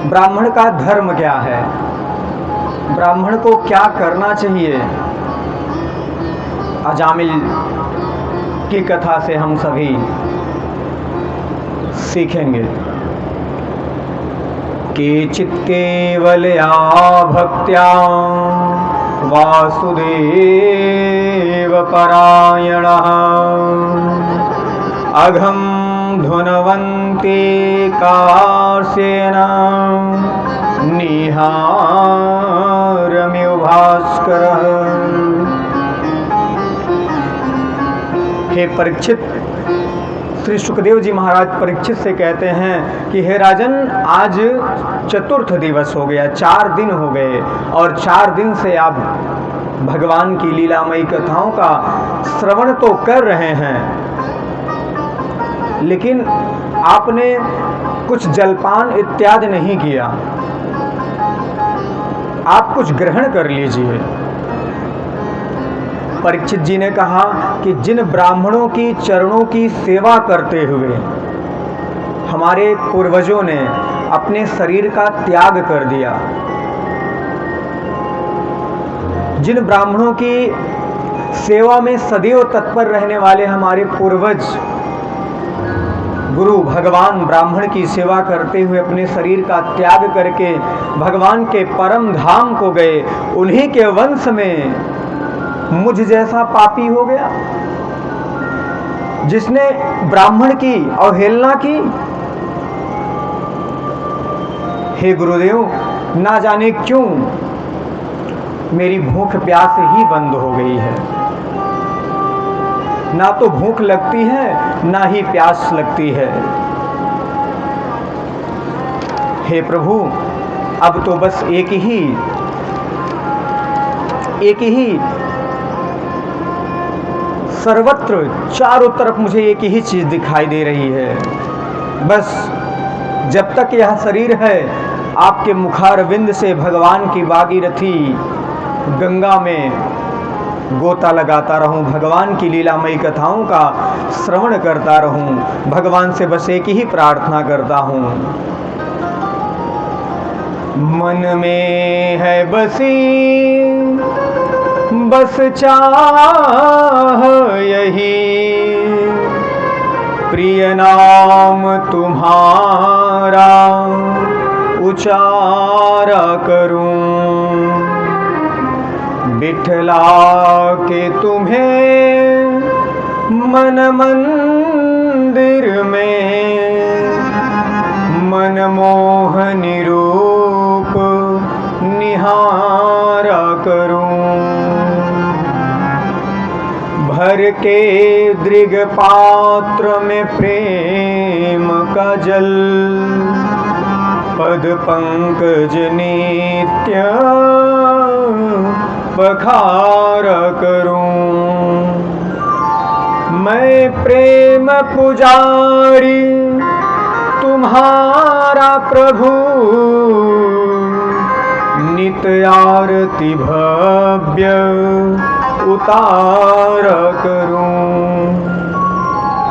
ब्राह्मण का धर्म क्या है, ब्राह्मण को क्या करना चाहिए, अजामिल की कथा से हम सभी सीखेंगे। केचित् केवलया भक्त्या वासुदेव परायणः अघं धुनवन्ते कास्येन निहारम्यो भास्करः। हे परीक्षित, श्री सुखदेव जी महाराज परीक्षित से कहते हैं कि हे राजन, आज चतुर्थ दिवस हो गया, 4 दिन हो गए और 4 दिन से आप भगवान की लीलामयी कथाओं का श्रवण तो कर रहे हैं, लेकिन आपने कुछ जलपान इत्यादि नहीं किया। आप कुछ ग्रहण कर लीजिए। परीक्षित जी ने कहा कि जिन ब्राह्मणों की चरणों की सेवा करते हुए हमारे पूर्वजों ने अपने शरीर का त्याग कर दिया, जिन ब्राह्मणों की सेवा में सदैव तत्पर रहने वाले हमारे पूर्वज गुरु भगवान ब्राह्मण की सेवा करते हुए अपने शरीर का त्याग करके भगवान के परम धाम को गए, उन्हीं के वंश में मुझ जैसा पापी हो गया जिसने ब्राह्मण की अवहेलना की। हे गुरुदेव, ना जाने क्यों मेरी भूख प्यास ही बंद हो गई है, ना तो भूख लगती है ना ही प्यास लगती है। हे प्रभु, अब तो बस एक ही सर्वत्र चारों तरफ मुझे एक ही चीज दिखाई दे रही है। बस जब तक यह शरीर है, आपके मुखारविंद से भगवान की भागीरथी गंगा में गोता लगाता रहूं, भगवान की लीलामयी कथाओं का श्रवण करता रहूं, भगवान से बस एक ही प्रार्थना करता हूं। मन में है बस चाह यही, प्रिय नाम तुम्हारा उचारा करूं, विठला के तुम्हें मन मंदिर में मनमोहनी रूप निहारा करूं, भर के दृग पात्र में प्रेम का जल, पद पंकज नित्य बखारा करूं। मैं प्रेम पुजारी तुम्हारा प्रभु, नित्य आरती भव्य उतारा करूं।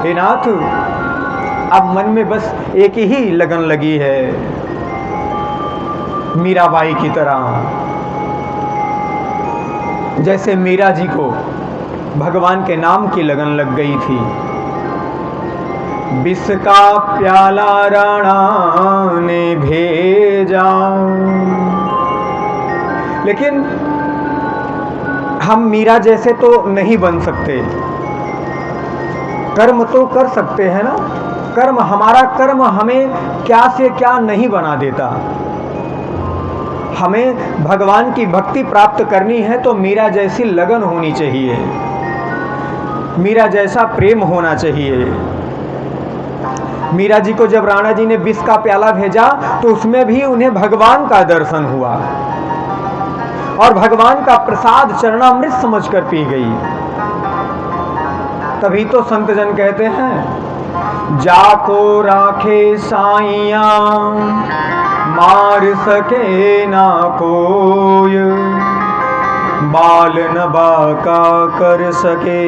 हे नाथ, अब मन में बस एक ही लगन लगी है, मीराबाई की तरह। जैसे मीरा जी को भगवान के नाम की लगन लग गई थी। विष का प्याला राणा ने भेजा, लेकिन हम मीरा जैसे तो नहीं बन सकते। कर्म तो कर सकते हैं ना, कर्म, हमारा कर्म हमें क्या से क्या नहीं बना देता। हमें भगवान की भक्ति प्राप्त करनी है तो मीरा जैसी लगन होनी चाहिए, मीरा जैसा प्रेम होना चाहिए। मीरा जी को जब राणा जी ने विष का प्याला भेजा तो उसमें भी उन्हें भगवान का दर्शन हुआ और भगवान का प्रसाद चरणामृत समझकर पी गई। तभी तो संत जन कहते हैं, जाको राखे साइया मार सके ना कोय, बाल न बाका कर सके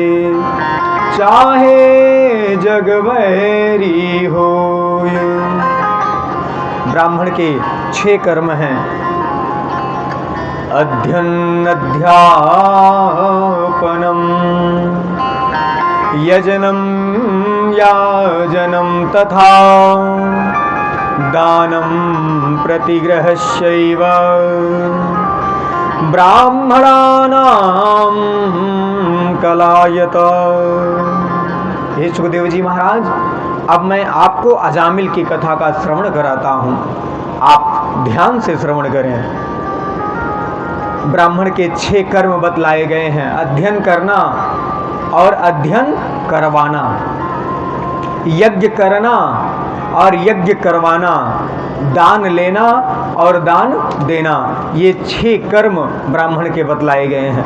चाहे जग वैरी होय। ब्राह्मण के 6 कर्म हैं। अध्ययन अध्यापनम, यजनम याजनम तथा दानम प्रतिग्रहश्चैव ब्राह्मणानां कलायत। हे सुखदेव जी महाराज, अब मैं आपको अजामिल की कथा का श्रवण कराता हूँ, आप ध्यान से श्रवण करें। ब्राह्मण के 6 कर्म बतलाए गए हैं, अध्ययन करना और अध्ययन करवाना, यज्ञ करना और यज्ञ करवाना, दान लेना और दान देना, ये 6 कर्म ब्राह्मण के बतलाए गए हैं।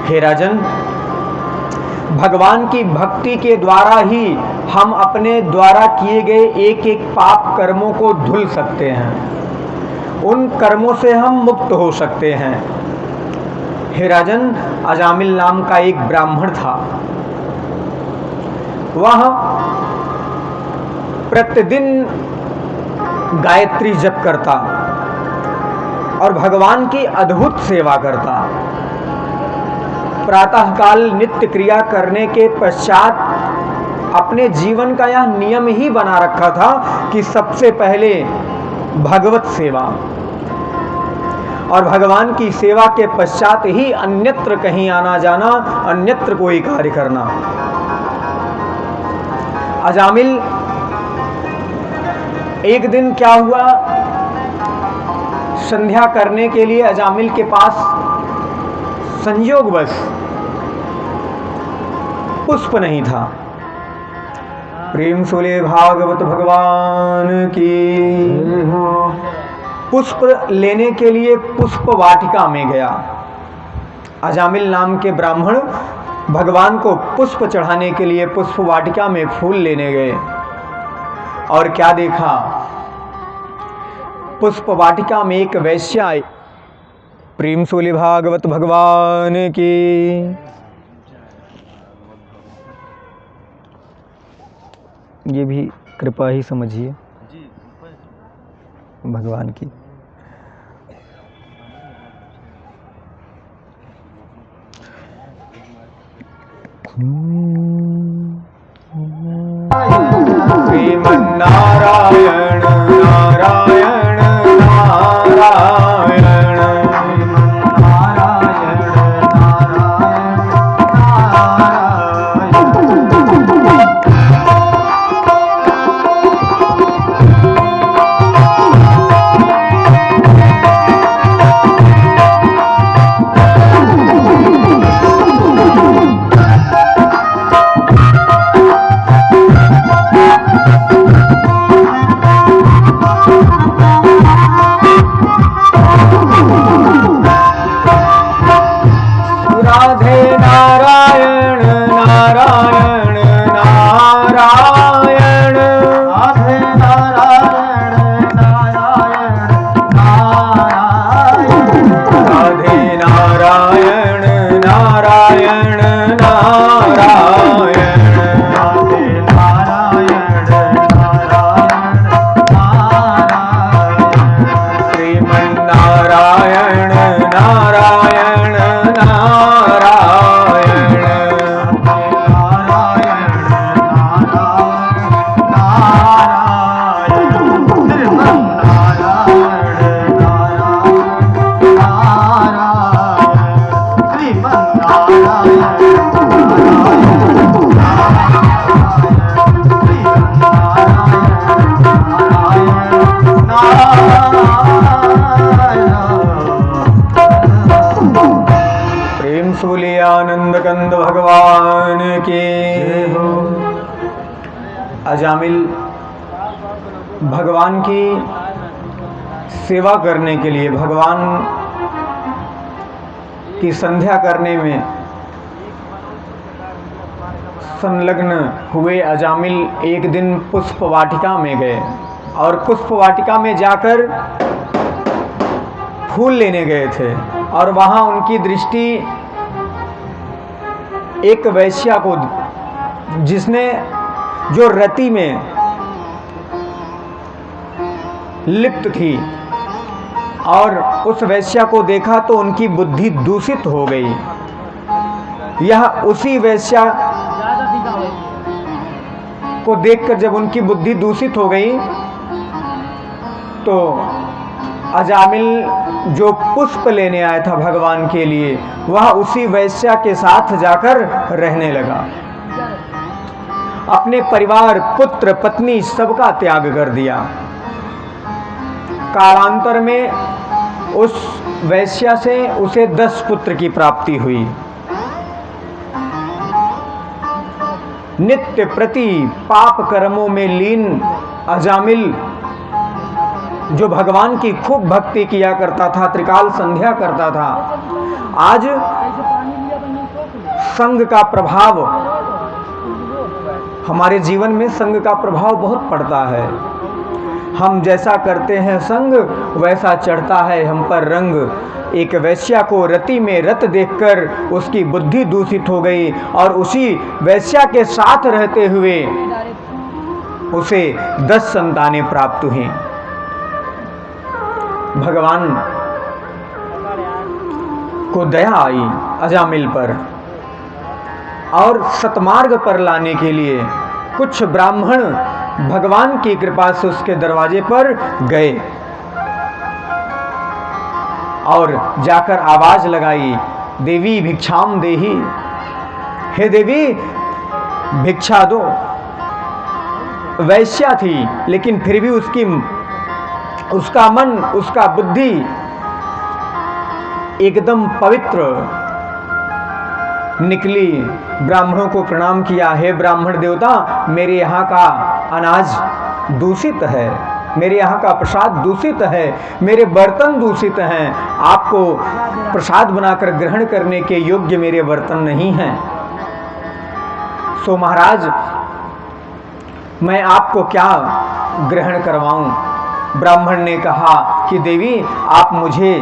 हे राजन, भगवान की भक्ति के द्वारा ही हम अपने द्वारा किए गए एक एक पाप कर्मों को धुल सकते हैं, उन कर्मों से हम मुक्त हो सकते हैं। हे राजन, अजामिल नाम का एक ब्राह्मण था। वह प्रतिदिन गायत्री जप करता और भगवान की अद्भुत सेवा करता। प्रातःकाल नित्य क्रिया करने के पश्चात अपने जीवन का यह नियम ही बना रखा था कि सबसे पहले भगवत सेवा और भगवान की सेवा के पश्चात ही अन्यत्र कहीं आना जाना, अन्यत्र कोई कार्य करना। अजामिल, एक दिन क्या हुआ, संध्या करने के लिए अजामिल के पास संयोगवश पुष्प नहीं था। प्रेम सोले भागवत भगवान की। पुष्प लेने के लिए पुष्प वाटिका में गया। अजामिल नाम के ब्राह्मण भगवान को पुष्प चढ़ाने के लिए पुष्प वाटिका में फूल लेने गए और क्या देखा, पुष्प वाटिका में एक वैश्या आई। प्रेम सोले भागवत भगवान की। ये भी कृपा ही समझिए भगवान की। श्रीमन्नारायण नारायण नारायण आनंद कंद भगवान के। अजामिल भगवान की सेवा करने के लिए, भगवान की संध्या करने में संलग्न हुए अजामिल एक दिन पुष्प वाटिका में गए और पुष्प वाटिका में जाकर फूल लेने गए थे और वहां उनकी दृष्टि एक वैश्या को, जिसने जो रति में लिप्त थी और उस वेश्या को देखा तो उनकी बुद्धि दूषित हो गई। यह उसी वेश्या को देखकर जब उनकी बुद्धि दूषित हो गई तो अजामिल जो पुष्प लेने आया था भगवान के लिए, वह उसी वेश्या के साथ जाकर रहने लगा। अपने परिवार, पुत्र, पत्नी सबका त्याग कर दिया। कालांतर में उस वेश्या से उसे 10 पुत्र की प्राप्ति हुई। नित्य प्रति पाप कर्मों में लीन अजामिल जो भगवान की खूब भक्ति किया करता था, त्रिकाल संध्या करता था, आज संग का प्रभाव, हमारे जीवन में संग का प्रभाव बहुत पड़ता है। हम जैसा करते हैं संग वैसा चढ़ता है हम पर रंग। एक वेश्या को रति में रत देखकर उसकी बुद्धि दूषित हो गई और उसी वेश्या के साथ रहते हुए उसे 10 संतानें प्राप्त हुई। भगवान को दया आई अजामिल पर और सतमार्ग पर लाने के लिए कुछ ब्राह्मण भगवान की कृपा से उसके दरवाजे पर गए और जाकर आवाज लगाई, देवी भिक्षाम देही, हे देवी भिक्षा दो। वैश्या थी लेकिन फिर भी उसका मन, उसका बुद्धि एकदम पवित्र निकली। ब्राह्मणों को प्रणाम किया, हे ब्राह्मण देवता, मेरे यहाँ का अनाज दूषित है, मेरे यहाँ का प्रसाद दूषित है, मेरे बर्तन दूषित हैं, आपको प्रसाद बनाकर ग्रहण करने के योग्य मेरे बर्तन नहीं हैं। सो महाराज मैं आपको क्या ग्रहण करवाऊं? ब्राह्मण ने कहा कि देवी आप मुझे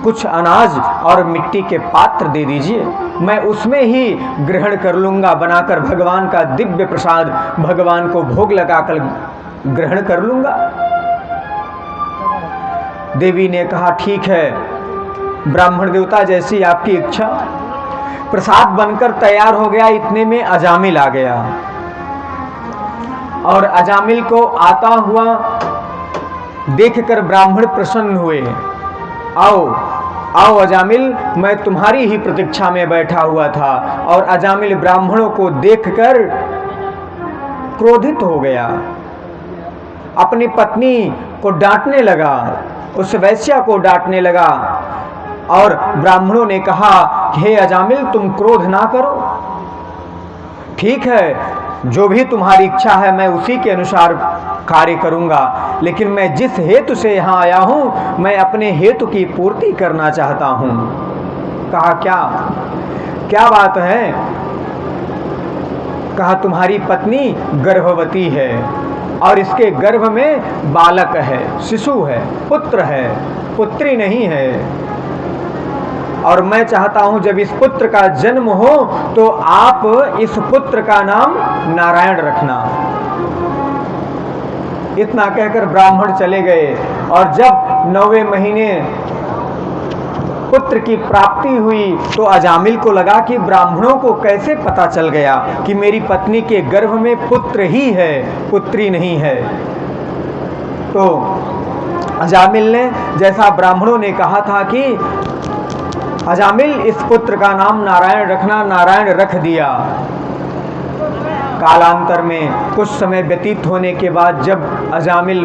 कुछ अनाज और मिट्टी के पात्र दे दीजिए, मैं उसमें ही ग्रहण कर लूंगा, बनाकर भगवान का दिव्य प्रसाद भगवान को भोग लगाकर ग्रहण कर लूंगा। देवी ने कहा ठीक है ब्राह्मण देवता, जैसी आपकी इच्छा। प्रसाद बनकर तैयार हो गया, इतने में अजामिल आ गया और अजामिल को आता हुआ देखकर ब्राह्मण प्रसन्न हुए। आओ आओ अजामिल, मैं तुम्हारी ही प्रतीक्षा में बैठा हुआ था। और अजामिल ब्राह्मणों को देखकर क्रोधित हो गया, अपनी पत्नी को डांटने लगा, उस वैश्या को डांटने लगा। और ब्राह्मणों ने कहा, हे अजामिल तुम क्रोध ना करो, ठीक है जो भी तुम्हारी इच्छा है मैं उसी के अनुसार कार्य करूंगा, लेकिन मैं जिस हेतु से यहाँ आया हूँ मैं अपने हेतु की पूर्ति करना चाहता हूँ। कहा क्या क्या बात है? कहा तुम्हारी पत्नी गर्भवती है और इसके गर्भ में बालक है, शिशु है, पुत्र है, पुत्री नहीं है। और मैं चाहता हूं जब इस पुत्र का जन्म हो तो आप इस पुत्र का नाम नारायण रखना। इतना कहकर ब्राह्मण चले गए और जब 9वें महीने पुत्र की प्राप्ति हुई तो अजामिल को लगा कि ब्राह्मणों को कैसे पता चल गया कि मेरी पत्नी के गर्भ में पुत्र ही है, पुत्री नहीं है। तो अजामिल ने, जैसा ब्राह्मणों ने कहा था कि अजामिल इस पुत्र का नाम नारायण रखना, नारायण रख दिया। कालांतर में कुछ समय व्यतीत होने के बाद जब अजामिल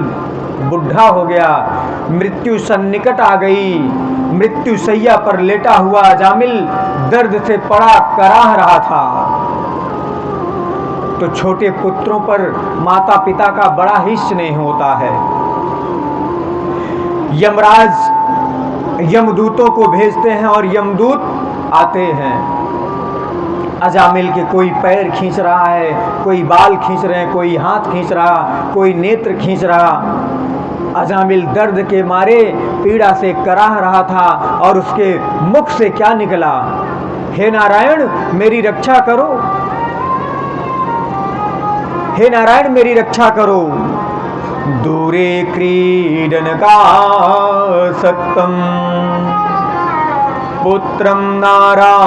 बुढ़ा हो गया, मृत्यु सन्निकट आ गई, मृत्यु शैया पर लेटा हुआ अजामिल दर्द से पड़ा कराह रहा था, तो छोटे पुत्रों पर माता पिता का बड़ा ही स्नेह होता है। यमराज यमदूतों को भेजते हैं और यमदूत आते हैं। अजामिल के कोई पैर खींच रहा है, कोई बाल खींच रहे हैं, कोई हाथ खींच रहा, कोई नेत्र खींच रहा। अजामिल दर्द के मारे पीड़ा से कराह रहा था और उसके मुख से क्या निकला, हे नारायण मेरी रक्षा करो, हे नारायण मेरी रक्षा करो। दूरे क्रीडनकासक्तं पुत्रं नारायणावहम्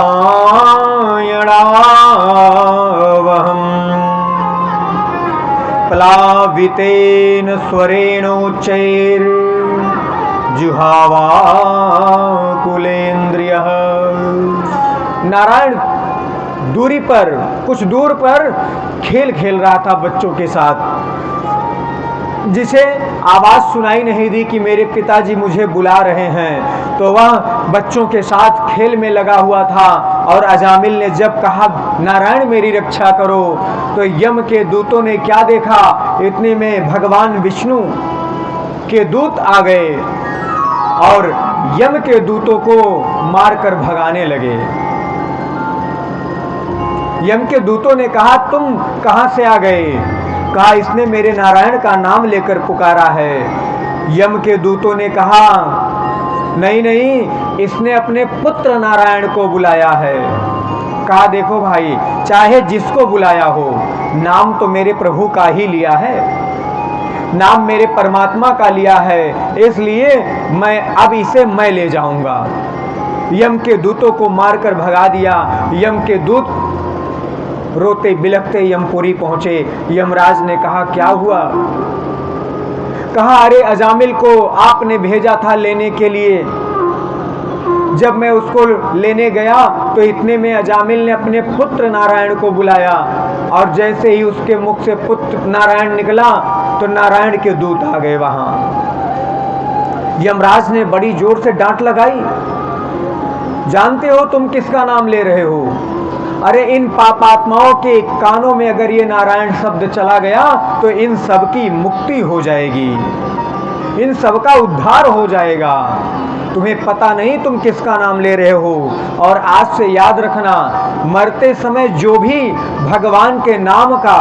प्लावितेन स्वरेणोच्चैर्जुहावाकुलेन्द्रियः। नारायण दूरी पर, कुछ दूर पर खेल खेल रहा था बच्चों के साथ, जिसे आवाज सुनाई नहीं दी कि मेरे पिताजी मुझे बुला रहे हैं, तो वह बच्चों के साथ खेल में लगा हुआ था। और अजामिल ने जब कहा नारायण मेरी रक्षा करो, तो यम के दूतों ने क्या देखा, इतने में भगवान विष्णु के दूत आ गए और यम के दूतों को मारकर भगाने लगे। यम के दूतों ने कहा तुम कहां से आ गए? कहा इसने मेरे नारायण का नाम लेकर पुकारा है। यम के दूतों ने कहा नहीं नहीं, इसने अपने पुत्र नारायण को बुलाया है। कहा देखो भाई, चाहे जिसको बुलाया हो, नाम तो मेरे प्रभु का ही लिया है, नाम मेरे परमात्मा का लिया है, इसलिए मैं अब इसे मैं ले जाऊंगा। यम के दूतों को मारकर भगा दिया। यम के दूत रोते बिलखते यमपुरी पहुंचे। यमराज ने कहा क्या हुआ? कहा अरे अजामिल को आपने भेजा था लेने के लिए, जब मैं उसको लेने गया तो इतने में अजामिल ने अपने पुत्र नारायण को बुलाया, और जैसे ही उसके मुख से पुत्र नारायण निकला तो नारायण के दूत आ गए वहां। यमराज ने बड़ी जोर से डांट लगाई, जानते हो तुम किसका नाम ले रहे हो? अरे इन पापात्माओं के कानों में अगर ये नारायण शब्द चला गया तो इन सब की मुक्ति हो जाएगी, इन सब का उद्धार हो जाएगा। तुम्हें पता नहीं तुम किसका नाम ले रहे हो। और आज से याद रखना, मरते समय जो भी भगवान के नाम का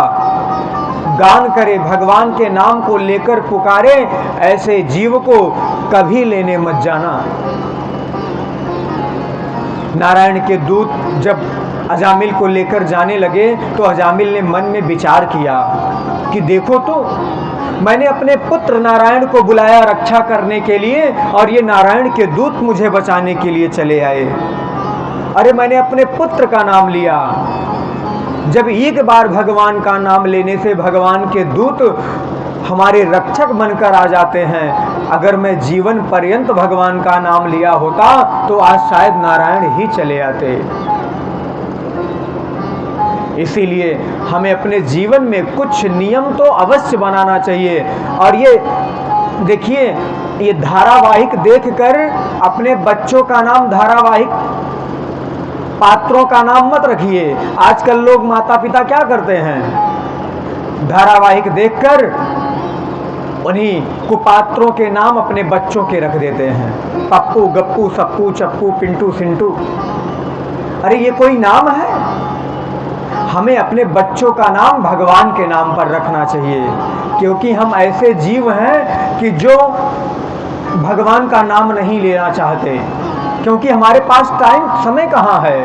गान करे, भगवान के नाम को लेकर पुकारे, ऐसे जीव को कभी लेने मत जाना। नारायण के दूत जब अजामिल को लेकर जाने लगे तो अजामिल ने मन में विचार किया कि देखो तो, मैंने अपने पुत्र नारायण को बुलाया रक्षा करने के लिए, और ये नारायण के दूत मुझे बचाने के लिए चले आए। अरे मैंने अपने पुत्र का नाम लिया। जब एक बार भगवान का नाम लेने से भगवान के दूत हमारे रक्षक बनकर आ जाते हैं, अगर मैं जीवन पर्यंत भगवान का नाम लिया होता तो आज शायद नारायण ही चले आते। इसीलिए हमें अपने जीवन में कुछ नियम तो अवश्य बनाना चाहिए। और ये देखिए, ये धारावाहिक देखकर अपने बच्चों का नाम धारावाहिक पात्रों का नाम मत रखिए। आजकल लोग माता पिता क्या करते हैं, धारावाहिक देखकर उन्हीं कुपात्रों के नाम अपने बच्चों के रख देते हैं, पप्पू गप्पू सप्पू चप्पू पिंटू सिंटू। अरे ये कोई नाम है? हमें अपने बच्चों का नाम भगवान के नाम पर रखना चाहिए, क्योंकि हम ऐसे जीव हैं कि जो भगवान का नाम नहीं लेना चाहते, क्योंकि हमारे पास टाइम समय कहाँ है।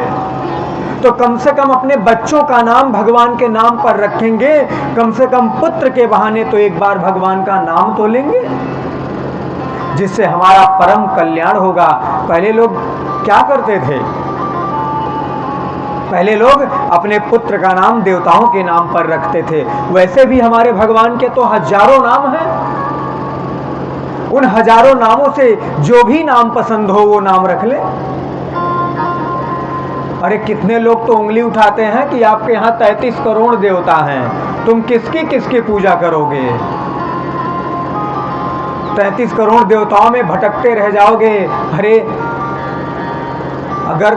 तो कम से कम अपने बच्चों का नाम भगवान के नाम पर रखेंगे, कम से कम पुत्र के बहाने तो एक बार भगवान का नाम तो लेंगे, जिससे हमारा परम कल्याण होगा। पहले लोग क्या करते थे? पहले लोग अपने पुत्र का नाम देवताओं के नाम पर रखते थे। वैसे भी हमारे भगवान के तो हजारों नाम हैं। उन हजारों नामों से जो भी नाम पसंद हो वो नाम रख ले। अरे कितने लोग तो उंगली उठाते हैं कि आपके यहाँ 33 करोड़ देवता हैं, तुम किसकी किसकी पूजा करोगे? 33 करोड़ देवताओं में भटकते रह जाओगे। अरे अगर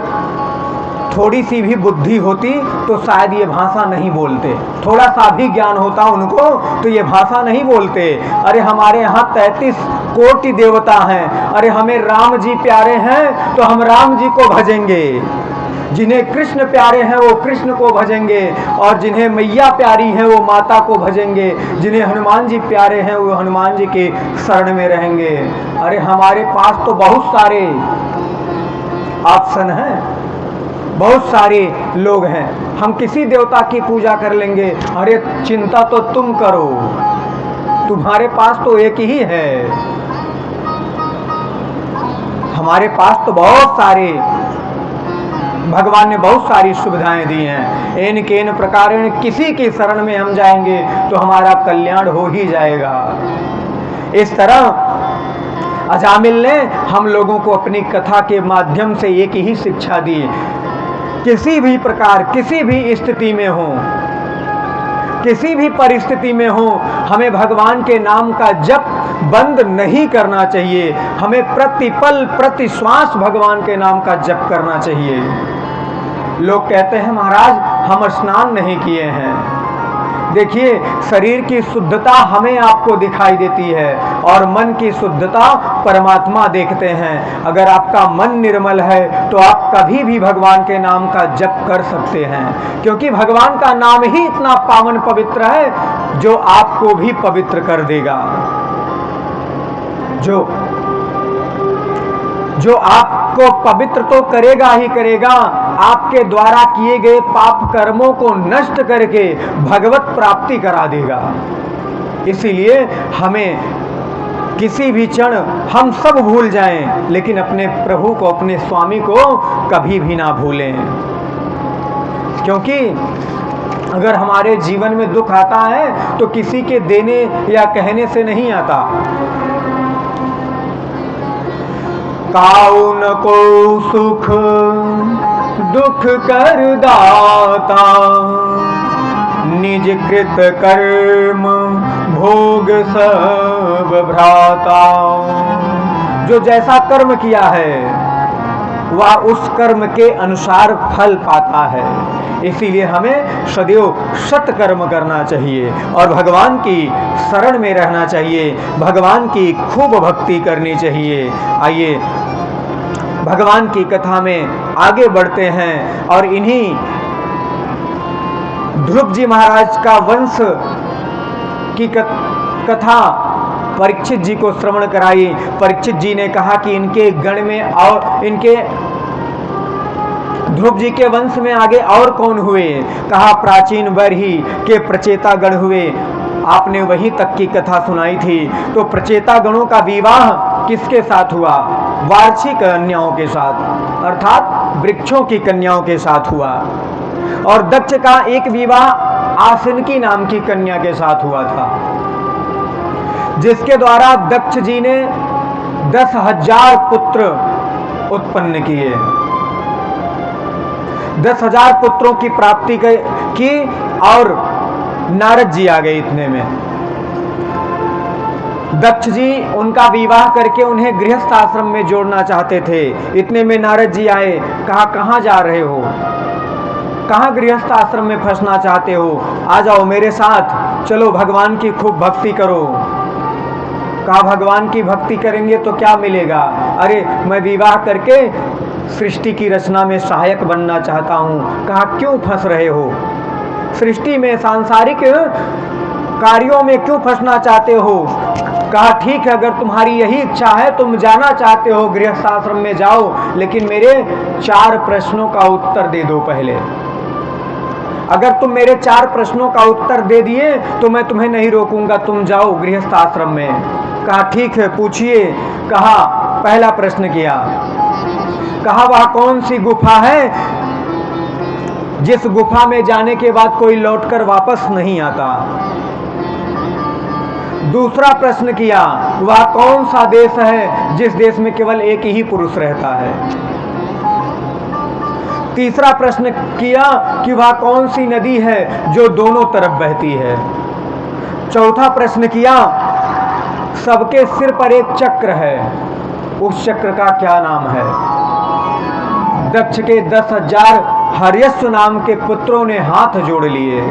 थोड़ी सी भी बुद्धि होती तो शायद ये भाषा नहीं बोलते, थोड़ा सा भी ज्ञान होता उनको तो ये भाषा नहीं बोलते। अरे हमारे यहाँ 33 कोटि देवता हैं। अरे हमें राम जी प्यारे हैं तो हम राम जी को भजेंगे, जिन्हें कृष्ण प्यारे हैं वो कृष्ण को भजेंगे, और जिन्हें मैया प्यारी है वो माता को भजेंगे, जिन्हें हनुमान जी प्यारे हैं वो हनुमान जी के शरण में रहेंगे। अरे हमारे पास तो बहुत सारे ऑप्शन हैं, बहुत सारे लोग हैं, हम किसी देवता की पूजा कर लेंगे। अरे चिंता तो तुम करो, तुम्हारे पास तो एक ही है, हमारे पास तो बहुत सारे, भगवान ने बहुत सारी सुविधाएं दी हैं। इन केन प्रकार किसी की शरण में हम जाएंगे तो हमारा कल्याण हो ही जाएगा। इस तरह अजामिल ने हम लोगों को अपनी कथा के माध्यम से एक ही शिक्षा दी, किसी भी प्रकार, किसी भी स्थिति में हो, किसी भी परिस्थिति में हो, हमें भगवान के नाम का जप बंद नहीं करना चाहिए। हमें प्रतिपल प्रति श्वास भगवान के नाम का जप करना चाहिए। लोग कहते हैं महाराज हम स्नान नहीं किए हैं। देखिए, शरीर की शुद्धता हमें आपको दिखाई देती है और मन की शुद्धता परमात्मा देखते हैं। अगर आपका मन निर्मल है तो आप कभी भी भगवान के नाम का जप कर सकते हैं, क्योंकि भगवान का नाम ही इतना पावन पवित्र है जो आपको भी पवित्र कर देगा, जो आपको पवित्र तो करेगा ही करेगा, आपके द्वारा किए गए पाप कर्मों को नष्ट करके भगवत प्राप्ति करा देगा। इसीलिए हमें किसी भी क्षण हम सब भूल जाएं, लेकिन अपने प्रभु को, अपने स्वामी को कभी भी ना भूलें, क्योंकि अगर हमारे जीवन में दुख आता है तो किसी के देने या कहने से नहीं आता। काऊ न को सुख दुख कर दाता, निज कृत कर्म भोग सब भ्राता। जो जैसा कर्म किया है वह उस कर्म के अनुसार फल पाता है। इसीलिए हमें सदैव सत्कर्म करना चाहिए और भगवान की शरण में रहना चाहिए, भगवान की खूब भक्ति करनी चाहिए। आइए भगवान की कथा में आगे बढ़ते हैं और इन्हीं ध्रुव जी महाराज का वंश की कथा परीक्षित जी को श्रवण कराई। परीक्षित जी ने कहा कि इनके गण में और इनके ध्रुव जी के वंश में आगे और कौन हुए? कहा प्राचीन बरही के प्रचेता गण हुए। आपने वहीं तक की कथा सुनाई थी। तो प्रचेता गणों का विवाह किसके साथ हुआ? वार्षिक कन्याओं के साथ, अर्थात वृक्षों की कन्याओं के साथ हुआ। और दक्ष का एक विवाह आसनकी नाम की कन्या के साथ हुआ था, जिसके द्वारा दक्ष जी ने 10,000 पुत्र उत्पन्न किए, 10,000 पुत्रों की प्राप्ति की। और नारद जी आ गए इतने में। दक्ष जी उनका विवाह करके उन्हें गृहस्थ आश्रम में जोड़ना चाहते थे। इतने में नारद जी आए। कहा कहाँ जा रहे हो, कहाँ गृहस्थ आश्रम में फंसना चाहते हो? आ जाओ मेरे साथ, चलो भगवान की खूब भक्ति करो। कहा भगवान की भक्ति करेंगे तो क्या मिलेगा? अरे मैं विवाह करके सृष्टि की रचना में सहायक बनना चाहता हूँ। कहा क्यों फंस रहे हो? सृष्टि में सांसारिक कार्यों में क्यों फंसना चाहते हो? कहा ठीक है, अगर तुम्हारी यही इच्छा है, तुम जाना चाहते हो गृहस्थ आश्रम में जाओ, लेकिन मेरे 4 प्रश्नों का उत्तर दे दो पहले। अगर तुम मेरे 4 प्रश्नों का उत्तर दे दिए तो मैं तुम्हें नहीं रोकूंगा, तुम जाओ गृहस्थ आश्रम में। कहा ठीक है, पूछिए। कहा पहला प्रश्न किया, कहा वह कौन सी गुफा है जिस गुफा में जाने के बाद कोई लौटकर वापस नहीं आता? दूसरा प्रश्न किया, वह कौन सा देश है जिस देश में केवल एक ही पुरुष रहता है? तीसरा प्रश्न किया कि वह कौन सी नदी है जो दोनों तरफ बहती है? चौथा प्रश्न किया, सबके सिर पर एक चक्र है, उस चक्र का क्या नाम है? दक्ष के 10,000 हर्यश्व नाम के पुत्रों ने हाथ जोड़ लिए।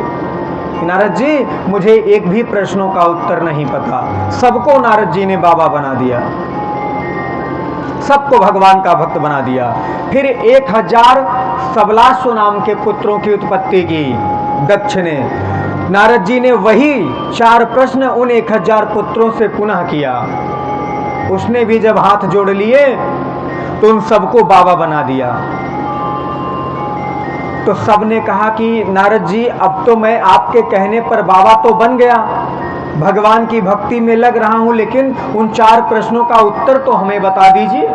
नारद जी मुझे एक भी प्रश्नों का उत्तर नहीं पता। सबको नारद जी ने बाबा बना दिया, सबको भगवान का भक्त बना दिया। फिर 1,000 सबलाश्व नाम के पुत्रों की उत्पत्ति की दक्ष ने। नारद जी ने वही 4 प्रश्न उन 1,000 पुत्रों से पुनः किया। उसने भी जब हाथ जोड़ लिए तो उन सबको बाबा बना दिया। तो सबने कहा कि नारद जी अब तो मैं आपके कहने पर बाबा तो बन गया, भगवान की भक्ति में लग रहा हूं, लेकिन उन 4 प्रश्नों का उत्तर तो हमें बता दीजिए।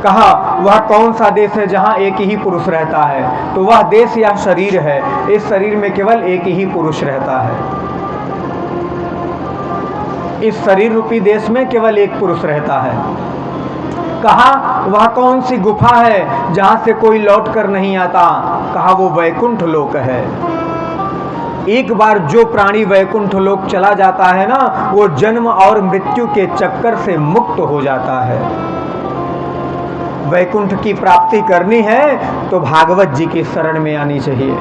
कहा वह कौन सा देश है जहां एक ही पुरुष रहता है? तो वह देश या शरीर है, इस शरीर में केवल एक ही पुरुष रहता है। इस शरीर रूपी देश में केवल एक पुरुष रहता है। कहा वह कौन सी गुफा है जहां से कोई लौट कर नहीं आता? कहा वो वैकुंठ लोक है। एक बार जो प्राणी वैकुंठ लोक चला जाता है ना, वो जन्म और मृत्यु के चक्कर से मुक्त हो जाता है। वैकुंठ की प्राप्ति करनी है तो भागवत जी की शरण में आनी चाहिए,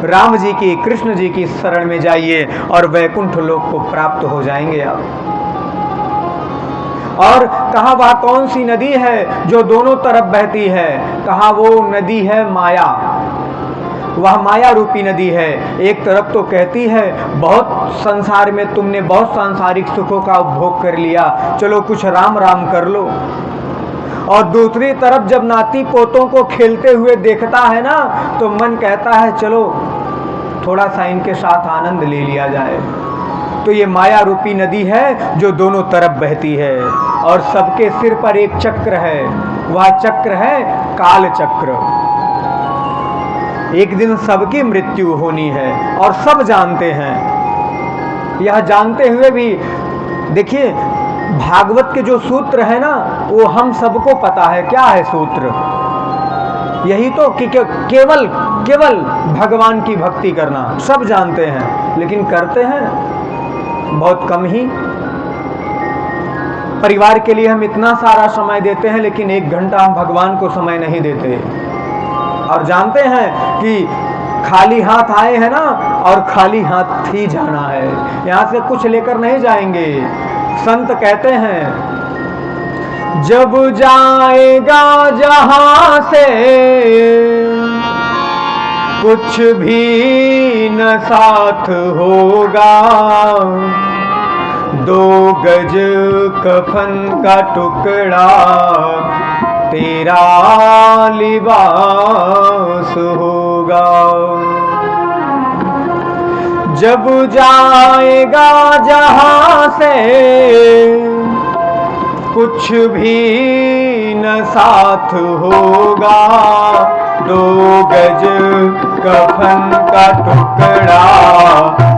राम जी की, कृष्ण जी की शरण में जाइए और वैकुंठ लोक को प्राप्त हो जाएंगे आप। और कहा वह कौन सी नदी है जो दोनों तरफ बहती है? कहा वो नदी है माया। वह माया रूपी नदी है। एक तरफ तो कहती है बहुत संसार में तुमने बहुत सांसारिक सुखों का उपभोग कर लिया, चलो कुछ राम राम कर लो। और दूसरी तरफ जब नाती पोतों को खेलते हुए देखता है ना, तो मन कहता है चलो थोड़ा सा इनके साथ आनंद ले लिया जाए। तो ये माया रूपी नदी है जो दोनों तरफ बहती है। और सबके सिर पर एक चक्र है, वह चक्र है काल चक्र। एक दिन सबकी मृत्यु होनी है और सब जानते हैं। यह जानते हुए भी देखिए भागवत के जो सूत्र है ना, वो हम सबको पता है। क्या है सूत्र? यही तो कि केवल केवल भगवान की भक्ति करना। सब जानते हैं लेकिन करते हैं बहुत कम ही। परिवार के लिए हम इतना सारा समय देते हैं, लेकिन 1 घंटा हम भगवान को समय नहीं देते। और जानते हैं कि खाली हाथ आए हैं ना, और खाली हाथ ही जाना है, यहां से कुछ लेकर नहीं जाएंगे। संत कहते हैं जब जाएगा जहां से कुछ भी न साथ होगा, 2 गज कफन का टुकड़ा तेरा लिबास होगा। जब जाएगा जहां से कुछ भी न साथ होगा, 2 गज कफन का टुकड़ा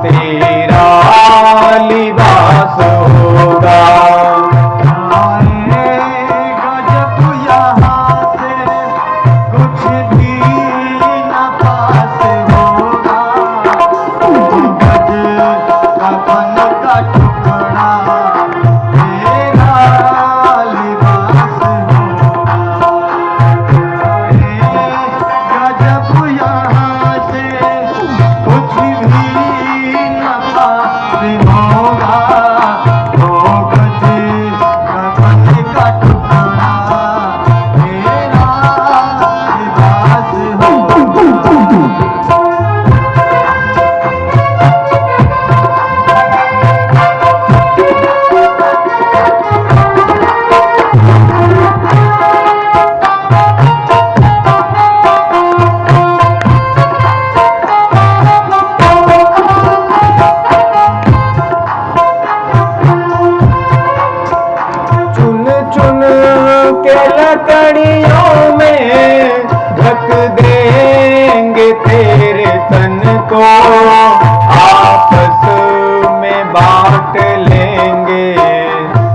तेरा लिबास होगा। लकड़ियों में ढक देंगे तेरे तन को, आपस में बांट लेंगे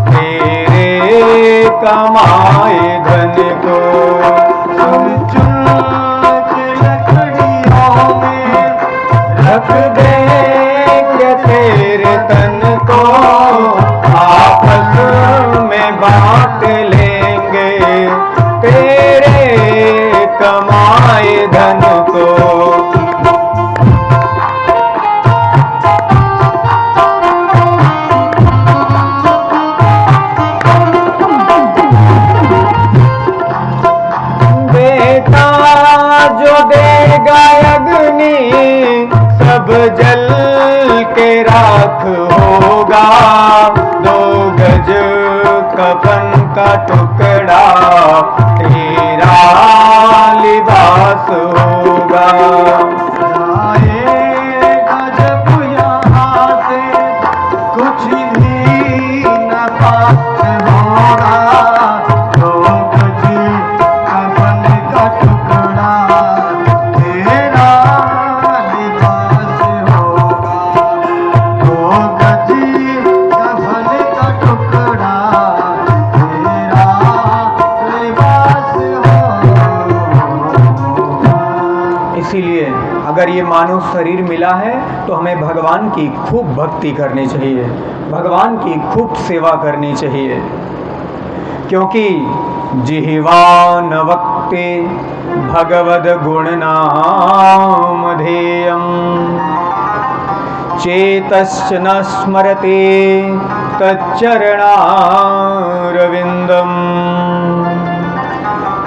तेरे कमाए धन को। चुन चुन के लकड़ियों में ढक देंगे तेरे तन को, आपस में बांट लेंगे तेरे कमाए धन को। बेटा जो देगा अग्नि सब जल के राख होगा, 2 गज कफन का टुकड़ा तेरा लिबास होगा। आएगा जब यहाँ से मानव शरीर मिला है तो हमें भगवान की खूब भक्ति करनी चाहिए, भगवान की खूब सेवा करनी चाहिए, क्योंकि जिह्वान वक्ते भगवद गुण नामधेयम् चेतश्च न स्मरते तच्चरणारविन्दम्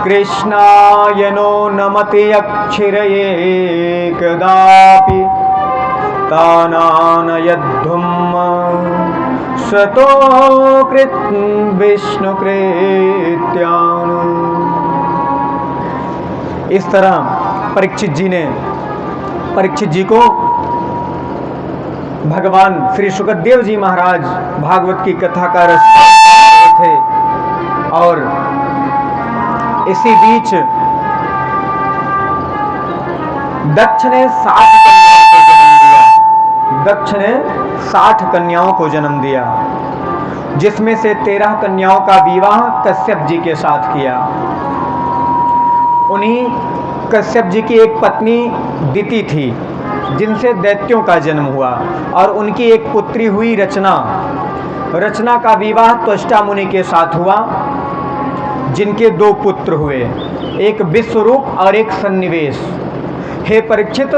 कृष्णाय नो नमते अक्षिरये कदापि तानानयद्धुम् स्वतो कृत विष्णुकृत्यान्। इस तरह परीक्षित जी को भगवान श्री सुखदेव जी महाराज भागवत की कथा का रस थे, और इसी बीच दक्ष ने 60 कन्याओं को जन्म दिया, जिसमें से 13 कन्याओं का विवाह कश्यप जी के साथ किया। उन्हीं कश्यप जी की एक पत्नी दिति थी, जिनसे दैत्यों का जन्म हुआ, और उनकी एक पुत्री हुई रचना का विवाह त्वष्टा मुनि के साथ हुआ, जिनके 2 पुत्र हुए, एक विश्वरूप और एक सन्निवेश। हे परीक्षित,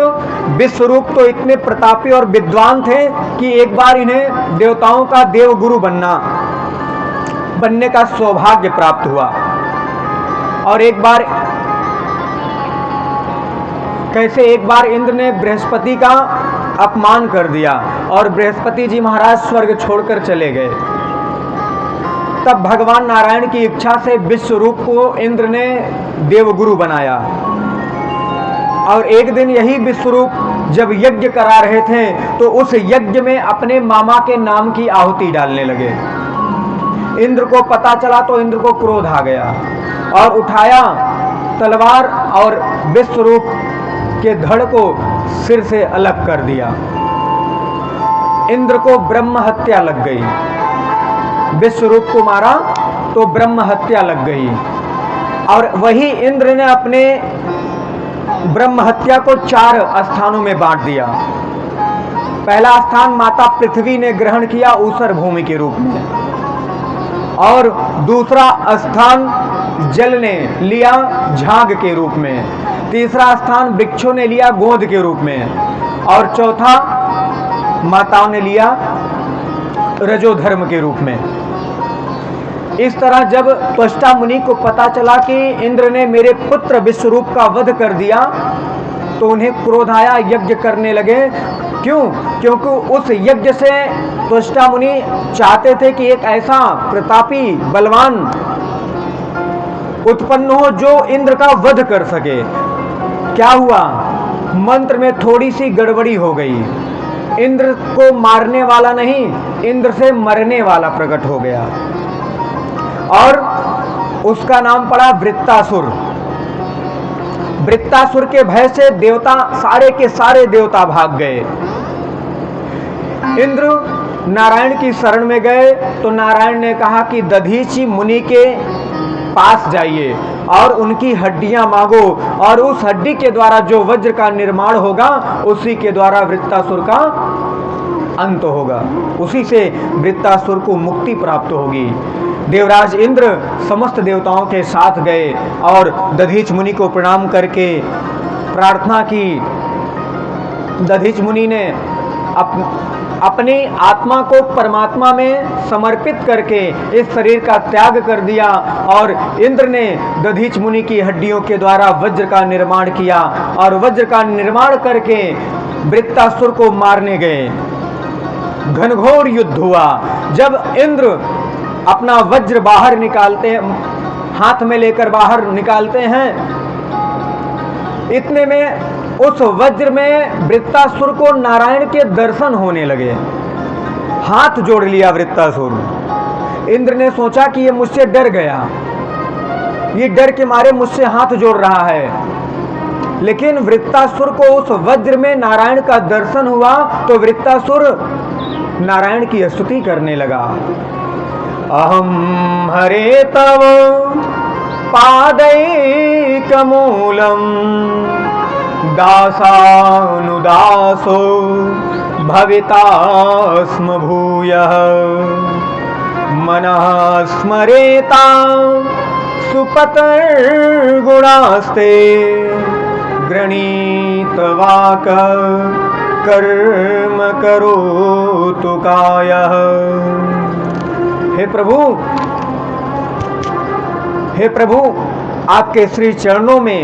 विश्वरूप तो इतने प्रतापी और विद्वान थे कि एक बार इन्हें देवताओं का देवगुरु बनने का सौभाग्य प्राप्त हुआ, और एक बार इंद्र ने बृहस्पति का अपमान कर दिया और बृहस्पति जी महाराज स्वर्ग छोड़कर चले गए। तब भगवान नारायण की इच्छा से विश्वरूप को इंद्र ने देवगुरु बनाया, और एक दिन यही विश्वरूप जब यज्ञ करा रहे थे तो उस यज्ञ में अपने मामा के नाम की आहुति डालने लगे। इंद्र को पता चला तो इंद्र को क्रोध आ गया और उठाया तलवार और विश्वरूप के धड़ को सिर से अलग कर दिया। इंद्र को ब्रह्म हत्या लग गई, विश्वरूप को मारा तो ब्रह्म हत्या लग गई, और वही इंद्र ने अपने ब्रह्म हत्या को 4 स्थानों में बांट दिया। पहला स्थान माता पृथ्वी ने ग्रहण किया ऊसर भूमि के रूप में, और दूसरा स्थान जल ने लिया झाग के रूप में, तीसरा स्थान वृक्षों ने लिया गोंद के रूप में, और चौथा माताओं ने लिया रजोधर्म के रूप में। इस तरह जब त्वष्टा मुनि को पता चला कि इंद्र ने मेरे पुत्र विश्वरूप का वध कर दिया तो उन्हें क्रोध आया, यज्ञ करने लगे। क्यों? क्योंकि उस यज्ञ से त्वष्टा मुनि चाहते थे कि एक ऐसा प्रतापी बलवान उत्पन्न हो जो इंद्र का वध कर सके। क्या हुआ? मंत्र में थोड़ी सी गड़बड़ी हो गई, इंद्र को मारने वाला नहीं, इंद्र से मरने वाला प्रकट हो गया, और उसका नाम पड़ा वृत्तासुर। वृत्तासुर के भय से देवता सारे के सारे देवता भाग गए। इंद्र नारायण की शरण में गए तो नारायण ने कहा कि दधीचि मुनि के पास जाइए और उनकी हड्डियां मांगो, और उस हड्डी के द्वारा जो वज्र का निर्माण होगा उसी के द्वारा वृत्तासुर का अंत होगा, उसी से वृत्तासुर को मुक्ति प्राप्त होगी। देवराज इंद्र समस्त देवताओं के साथ गए और दधीच मुनि को प्रणाम करके प्रार्थना की। दधीच मुनि ने अपनी आत्मा को परमात्मा में समर्पित करके इस शरीर का त्याग कर दिया, और इंद्र ने दधीच मुनि की हड्डियों के द्वारा वज्र का निर्माण किया, और वज्र का निर्माण करके वृत्तासुर को मारने गए। घनघोर युद्ध हुआ। जब इंद्र अपना वज्र बाहर निकालते हैं, हाथ में लेकर बाहर निकालते हैं, इतने में उस वज्र में वृत्तासुर को नारायण के दर्शन होने लगे। हाथ जोड़ लिया वृत्तासुर। इंद्र ने सोचा कि ये मुझसे डर गया, ये डर के मारे मुझसे हाथ जोड़ रहा है, लेकिन वृत्तासुर को उस वज्र में नारायण का दर्शन हुआ तो वृत्तासुर नारायण की स्तुति करने लगा। अहम हरे तव पादैकमूलम दासानुदासो भविता स्म भूयः मनः स्मरेता सुपतिर्गुणास्ते गृणीतवाक कर्म करोतु कायः। हे प्रभु, आपके श्री चरणों में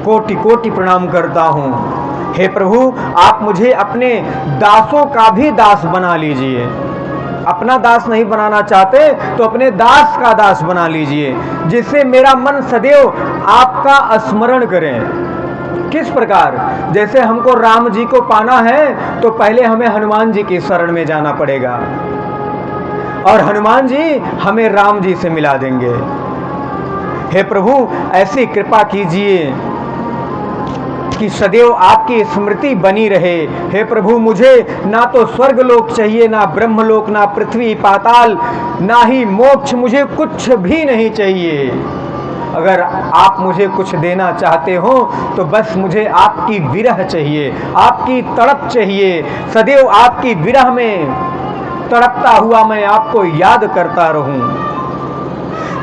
कोटि कोटि प्रणाम करता हूँ। हे प्रभु, आप मुझे अपने दासों का भी दास बना लीजिए। अपना दास नहीं बनाना चाहते तो अपने दास का दास बना लीजिए, जिससे मेरा मन सदैव आपका स्मरण करें। किस प्रकार? जैसे हमको राम जी को पाना है तो पहले हमें हनुमान जी की शरण में जाना पड़ेगा, और हनुमान जी हमें राम जी से मिला देंगे। हे प्रभु, ऐसी कृपा कीजिए कि सदैव आपकी स्मृति बनी रहे। हे प्रभु, मुझे ना तो स्वर्गलोक चाहिए, ना ब्रह्मलोक, ना पृथ्वी पाताल, ना ही मोक्ष, मुझे कुछ भी नहीं चाहिए। अगर आप मुझे कुछ देना चाहते हो तो बस मुझे आपकी विरह चाहिए, आपकी तड़प चाहिए। सदैव आपकी विरह में तड़पता हुआ मैं आपको याद करता रहूं।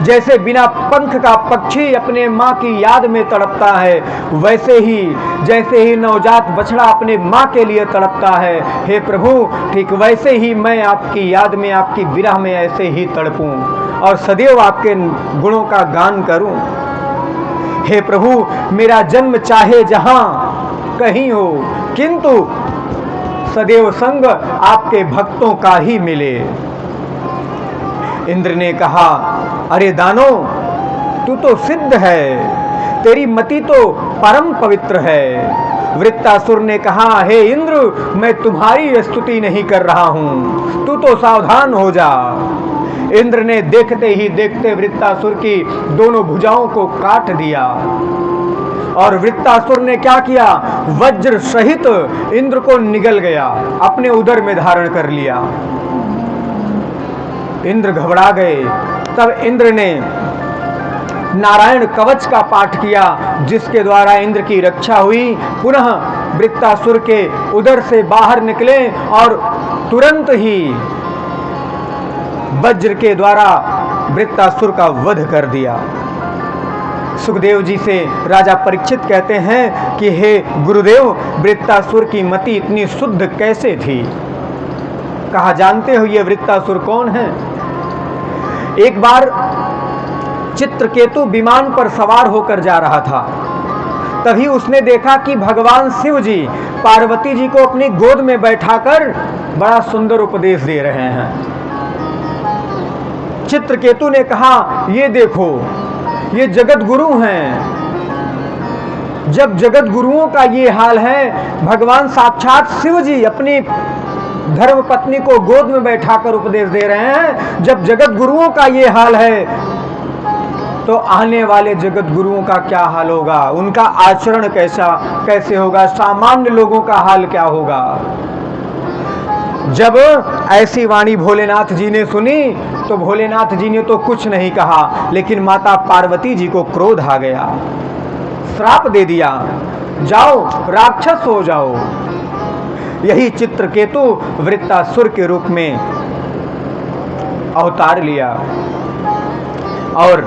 जैसे बिना पंख का पक्षी अपने माँ की याद में तड़पता है, वैसे ही जैसे ही नवजात बछड़ा अपने माँ के लिए तड़पता है, हे प्रभु, ठीक वैसे ही मैं आपकी याद में, आपकी विरह में ऐसे ही तड़पूं और सदैव आपके गुणों का गान करूं। हे प्रभु, मेरा जन्म चाहे जहां कहीं हो, किंतु सदैव संग आपके भक्तों का ही मिले। इंद्र ने कहा, अरे दानो, तू तो सिद्ध है, तेरी मति तो परम पवित्र है। वृत्तासुर ने कहा, हे इंद्र, मैं तुम्हारी स्तुति नहीं कर रहा हूं, तू तो सावधान हो जा। इंद्र ने देखते ही देखते वृत्तासुर की दोनों भुजाओं को काट दिया, और वृत्तासुर ने क्या किया? वज्र सहित इंद्र को निगल गया, अपने उदर में धारण कर लिया। इंद्र घबरा गए। तब इंद्र ने नारायण कवच का पाठ किया, जिसके द्वारा इंद्र की रक्षा हुई। पुनः वृत्तासुर के उदर से बाहर निकले और तुरंत ही वज्र के द्वारा वृत्तासुर का वध कर दिया। सुखदेव जी से राजा परीक्षित कहते हैं कि हे गुरुदेव, वृत्तासुर की मति इतनी शुद्ध कैसे थी? कहा, जानते हो ये वृत्तासुर कौन है? एक बार चित्रकेतु विमान पर सवार होकर जा रहा था, तभी उसने देखा कि भगवान शिव जी पार्वती जी को अपनी गोद में बैठाकर बड़ा सुंदर उपदेश दे रहे हैं। चित्रकेतु ने कहा, ये देखो, ये जगत गुरु हैं। जब जगत गुरुओं का ये हाल है, भगवान साक्षात शिव जी अपनी धर्म पत्नी को गोद में बैठाकर उपदेश दे रहे हैं, जब जगत गुरुओं का ये हाल है, तो आने वाले जगत गुरुओं का क्या हाल होगा? उनका आचरण कैसे होगा? सामान्य लोगों का हाल क्या होगा? जब ऐसी वाणी भोलेनाथ जी ने सुनी तो भोलेनाथ जी ने तो कुछ नहीं कहा, लेकिन माता पार्वती जी को क्रोध आ गया, श्राप दे दिया, जाओ राक्षस हो जाओ। यही चित्रकेतु वृत्तासुर के रूप में अवतार लिया और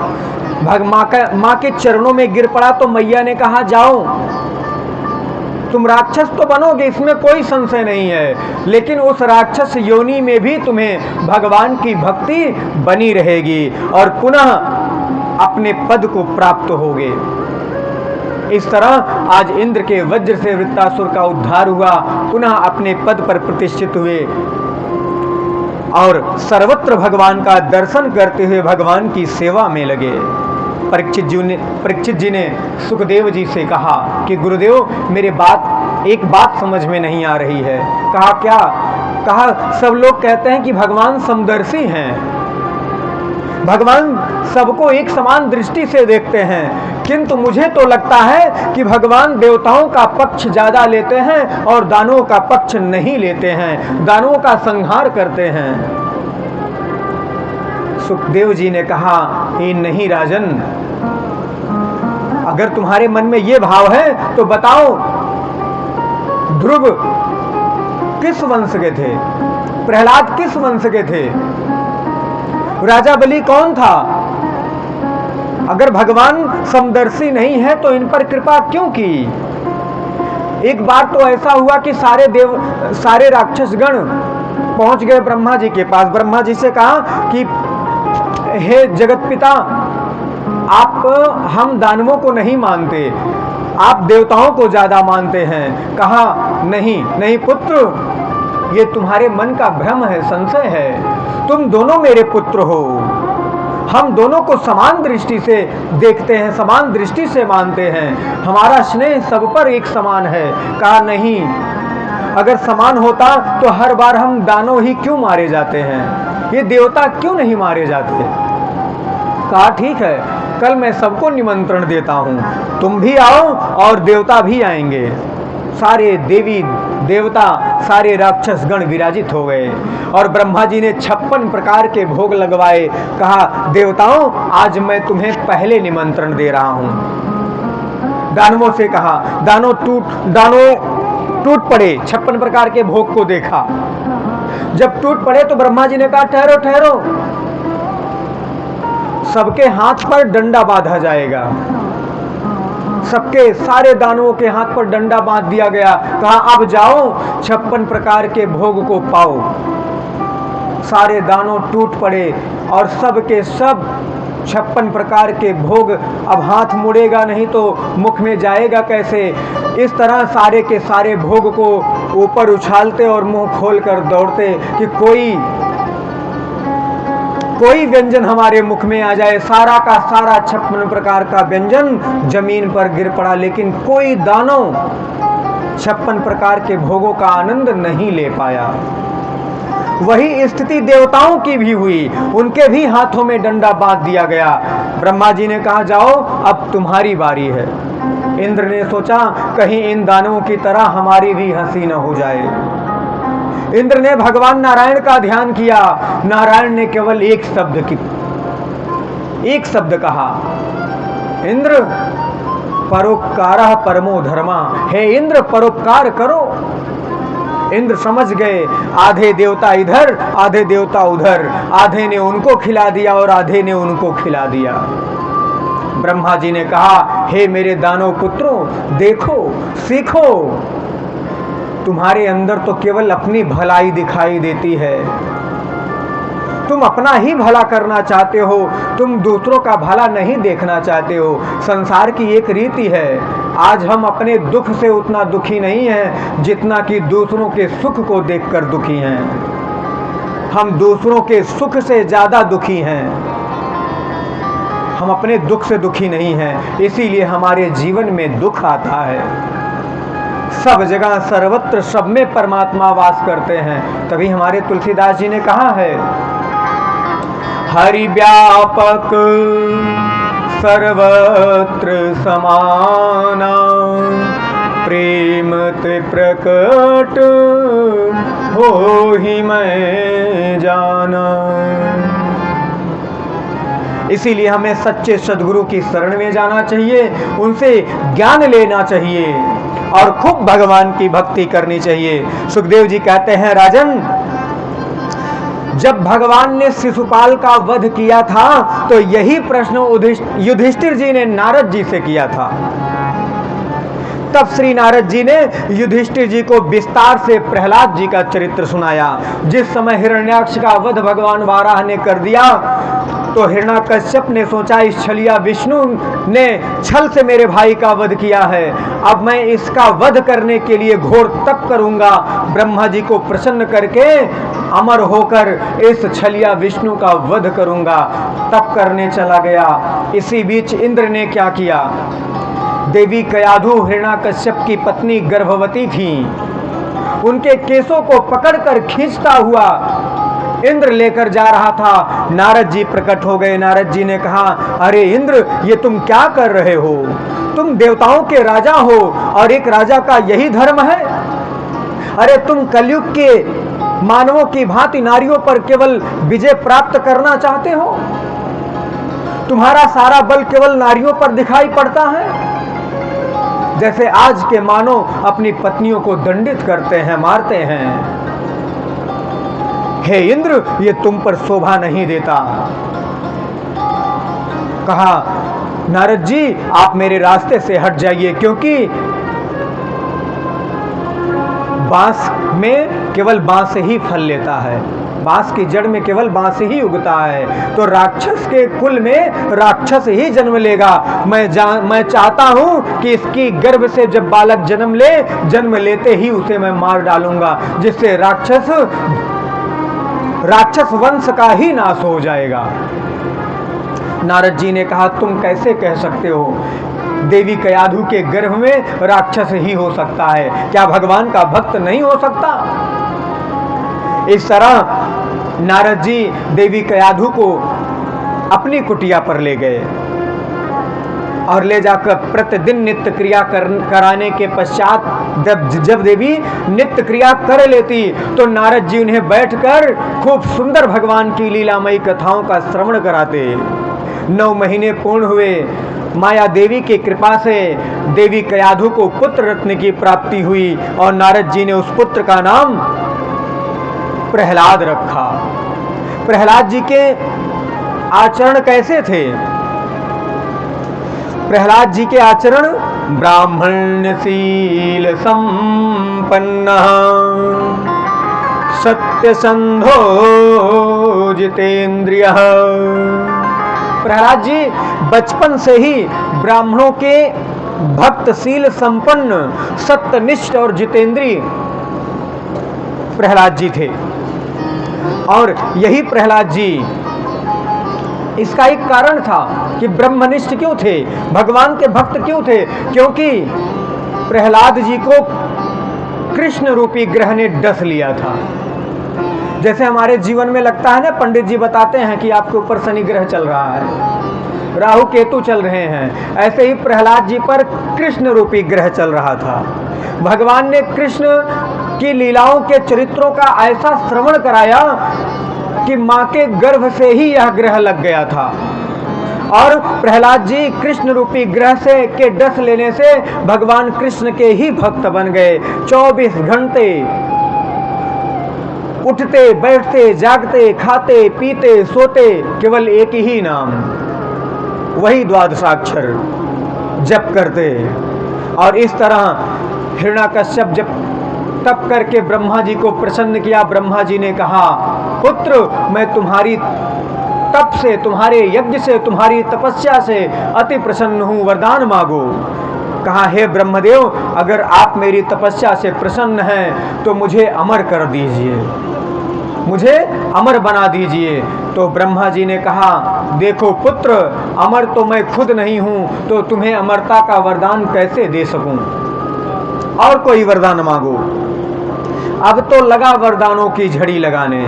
माँ के चरणों में गिर पड़ा। तो मैया ने कहा, जाओ, तुम राक्षस तो बनोगे, इसमें कोई संशय नहीं है, लेकिन उस राक्षस योनि में भी तुम्हें भगवान की भक्ति बनी रहेगी और पुनः अपने पद को प्राप्त होगे। इस तरह आज इंद्र के वज्र से वृत्तासुर का उद्धार हुआ, पुनः अपने पद पर प्रतिष्ठित हुए और सर्वत्र भगवान का दर्शन करते हुए भगवान की सेवा में लगे। परीक्षित जी ने सुखदेव जी से कहा कि गुरुदेव, मेरे एक बात समझ में नहीं आ रही है। कहा, क्या? कहा, सब लोग कहते हैं कि भगवान समदर्शी हैं, भगवान सबको एक समान दृष्टि से देखते हैं, किंतु मुझे तो लगता है कि भगवान देवताओं का पक्ष ज्यादा लेते हैं और दानवों का पक्ष नहीं लेते हैं, दानवों का संहार करते हैं। सुखदेव जी ने कहा, ये नहीं राजन, अगर तुम्हारे मन में ये भाव है तो बताओ ध्रुव किस वंश के थे? प्रहलाद किस वंश के थे? राजा बलि कौन था? अगर भगवान समदर्शी नहीं है तो इन पर कृपा क्यों की? एक बार तो ऐसा हुआ कि सारे राक्षसगण पहुंच गए ब्रह्मा जी के पास। ब्रह्मा जी से कहा कि हे जगत पिता, आप हम दानवों को नहीं मानते, आप देवताओं को ज्यादा मानते हैं। कहा नहीं नहीं पुत्र, ये तुम्हारे मन का भ्रम है, संशय है। तुम दोनों मेरे पुत्र हो, हम दोनों को समान दृष्टि से देखते हैं, समान दृष्टि से मानते हैं, हमारा स्नेह सब पर एक समान है। कहा नहीं, अगर समान होता तो हर बार हम दानव ही क्यों मारे जाते हैं, ये देवता क्यों नहीं मारे जाते? कहा ठीक है, कल मैं सबको निमंत्रण देता हूं, तुम भी आओ और देवता भी आएंगे। सारे देवी देवता, सारे राक्षस गण विराजित हो गए और ब्रह्मा जी ने 56 प्रकार के भोग लगवाए। कहा देवताओं, आज मैं तुम्हें पहले निमंत्रण दे रहा हूं। दानवों से कहा, दानव टूट पड़े। 56 प्रकार के भोग को देखा, जब टूट पड़े तो ब्रह्मा जी ने कहा ठहरो ठहरो, सबके हाथ पर डंडा बांधा जाएगा। सबके सारे दानवों के हाथ पर डंडा बांध दिया गया। कहा अब जाओ, 56 प्रकार के भोग को पाओ। सारे दानव टूट पड़े और सब के सब 56 प्रकार के भोग, अब हाथ मुड़ेगा नहीं तो मुख में जाएगा कैसे? इस तरह सारे के सारे भोग को ऊपर उछालते और मुंह खोलकर दौड़ते कि कोई व्यंजन हमारे मुख में आ जाए। सारा का सारा 56 प्रकार का व्यंजन जमीन पर गिर पड़ा, लेकिन कोई दानव 56 प्रकार के भोगों का आनंद नहीं ले पाया। वही स्थिति देवताओं की भी हुई, उनके भी हाथों में डंडा बांध दिया गया। ब्रह्मा जी ने कहा जाओ, अब तुम्हारी बारी है। इंद्र ने सोचा कहीं इन दानवों की तरह हमारी भी हंसी न हो जाए। इंद्र ने भगवान नारायण का ध्यान किया। नारायण ने केवल एक शब्द कहा, इंद्र परोपकारः परमो धर्मा। हे इंद्र, परोपकार करो। इंद्र समझ गए, आधे देवता इधर आधे देवता उधर, आधे ने उनको खिला दिया और आधे ने उनको खिला दिया। ब्रह्मा जी ने कहा, हे मेरे दानव पुत्रों, देखो सीखो, तुम्हारे अंदर तो केवल अपनी भलाई दिखाई देती है। तुम अपना ही भला करना चाहते हो, तुम दूसरों का भला नहीं देखना चाहते हो। संसार की एक रीति है, आज हम अपने दुख से उतना दुखी नहीं हैं जितना कि दूसरों के सुख को देखकर दुखी हैं। हम दूसरों के सुख से ज्यादा दुखी हैं, हम अपने दुख से दुखी नहीं हैं। इसीलिए हमारे जीवन में दुख आता है। सब जगह सर्वत्र सब में परमात्मा वास करते हैं। तभी हमारे तुलसीदास जी ने कहा है, हरि व्यापक सर्वत्र समाना, प्रेम ते प्रकट हो ही मैं जाना। इसीलिए हमें सच्चे सद्गुरु की शरण में जाना चाहिए, उनसे ज्ञान लेना चाहिए और खूब भगवान की भक्ति करनी चाहिए। सुखदेव जी कहते हैं, राजन, जब भगवान ने शिशुपाल का वध किया था तो यही प्रश्न युधिष्ठिर जी ने नारद जी से किया था। तब श्री नारद जी ने युधिष्ठिर जी को विस्तार से प्रहलाद जी का चरित्र सुनाया। जिस समय हिरण्याक्ष का वध भगवान वाराह ने कर दिया तो हिरण्याकश्यप ने सोचा, इस छलिया विष्णु ने छल से मेरे भाई का वध किया है, अब मैं इसका वध करने के लिए घोर तप करूंगा, ब्रह्मा जी को प्रसन्न करके अमर होकर इस छलिया विष्णु का वध करूंगा। तप करने चला गया। इसी बीच इंद्र ने क्या किया, देवी कयाधु हिरण्याकश्यप की पत्नी गर्भवती थी, उनके केसों को पकड़कर खींचता हुआ इंद्र लेकर जा रहा था। नारद जी प्रकट हो गए। नारद जी ने कहा, अरे इंद्र, ये तुम क्या कर रहे हो? तुम देवताओं के राजा हो और एक राजा का यही धर्म है? अरे तुम कलयुग के मानवों की भांति नारियों पर केवल विजय प्राप्त करना चाहते हो? तुम्हारा सारा बल केवल नारियों पर दिखाई पड़ता है? जैसे आज के मानव अपनी पत्नियों को दंडित करते हैं, मारते हैं। हे इंद्र, ये तुम पर शोभा नहीं देता। कहा, नारद जी आप मेरे रास्ते से हट जाइए, क्योंकि बांस में केवल बांस ही फल लेता है, बांस की जड़ में केवल बांस ही उगता है। तो राक्षस के कुल में राक्षस ही जन्म लेगा। मैं चाहता हूं कि इसकी गर्भ से जब बालक जन्म लेते ही उसे मैं मार डालूंगा, जिससे राक्षस वंश का ही नाश हो जाएगा। नारद जी ने कहा, तुम कैसे कह सकते हो? देवी कयाधु के गर्भ में राक्षस ही हो सकता है, क्या भगवान का भक्त नहीं हो सकता? इस तरह नारद जी देवी कयाधु को अपनी कुटिया पर ले गए और ले जाकर प्रतिदिन नित्य क्रिया कराने के पश्चात जब देवी नित्य क्रिया कर लेती तो नारद जी उन्हें बैठकर खूब सुंदर भगवान की लीलामयी कथाओं का श्रवण कराते। 9 महीने पूर्ण हुए। माया देवी की कृपा से देवी कयाधु को पुत्र रत्न की प्राप्ति हुई और नारद जी ने उस पुत्र का नाम प्रहलाद रखा। प्रहलाद जी के आचरण कैसे थे? प्रहलाद जी के आचरण ब्राह्मण्यशील संपन्न, सत्यसंधो जितेंद्रिय। प्रहलाद जी बचपन से ही ब्राह्मणों के भक्तशील संपन्न, सत्यनिष्ठ और जितेंद्रीय प्रहलाद जी थे। और यही प्रहलाद जी, इसका एक कारण था कि ब्रह्मनिष्ठ क्यों थे, भगवान के भक्त क्यों थे? क्योंकि प्रहलाद जी को कृष्ण रूपी ग्रह ने डस लिया था। जैसे हमारे जीवन में लगता है ना, पंडित जी बताते हैं कि आपके ऊपर शनि ग्रह चल रहा है, राहु केतु चल रहे हैं, ऐसे ही प्रहलाद जी पर कृष्ण रूपी ग्रह चल रहा था। भगवान ने कृष्ण की लीलाओं के चरित्रों का ऐसा श्रवण कराया कि मां के गर्भ से ही यह ग्रह लग गया था और प्रहलाद जी कृष्ण रूपी ग्रह से के डस लेने से भगवान कृष्ण के ही भक्त बन गए। 24 घंटे उठते बैठते जागते खाते पीते सोते केवल एक ही नाम, वही द्वादशाक्षर जप करते। और इस तरह हिरण्याकश्यप जब तप करके ब्रह्मा जी को प्रसन्न किया, ब्रह्मा जी ने कहा, पुत्र मैं तुम्हारी तप से, तुम्हारे यज्ञ से, तुम्हारी तपस्या से अति प्रसन्न हूँ, वरदान मांगो। कहा, हे ब्रह्मदेव, अगर आप मेरी तपस्या से प्रसन्न हैं तो मुझे अमर कर दीजिए, मुझे अमर बना दीजिए। तो ब्रह्मा जी ने कहा, देखो पुत्र, अमर तो मैं खुद नहीं हूं, तो तुम्हें अमरता का वरदान कैसे दे सकूं? और कोई वरदान मांगो। अब तो लगा वरदानों की झड़ी लगाने।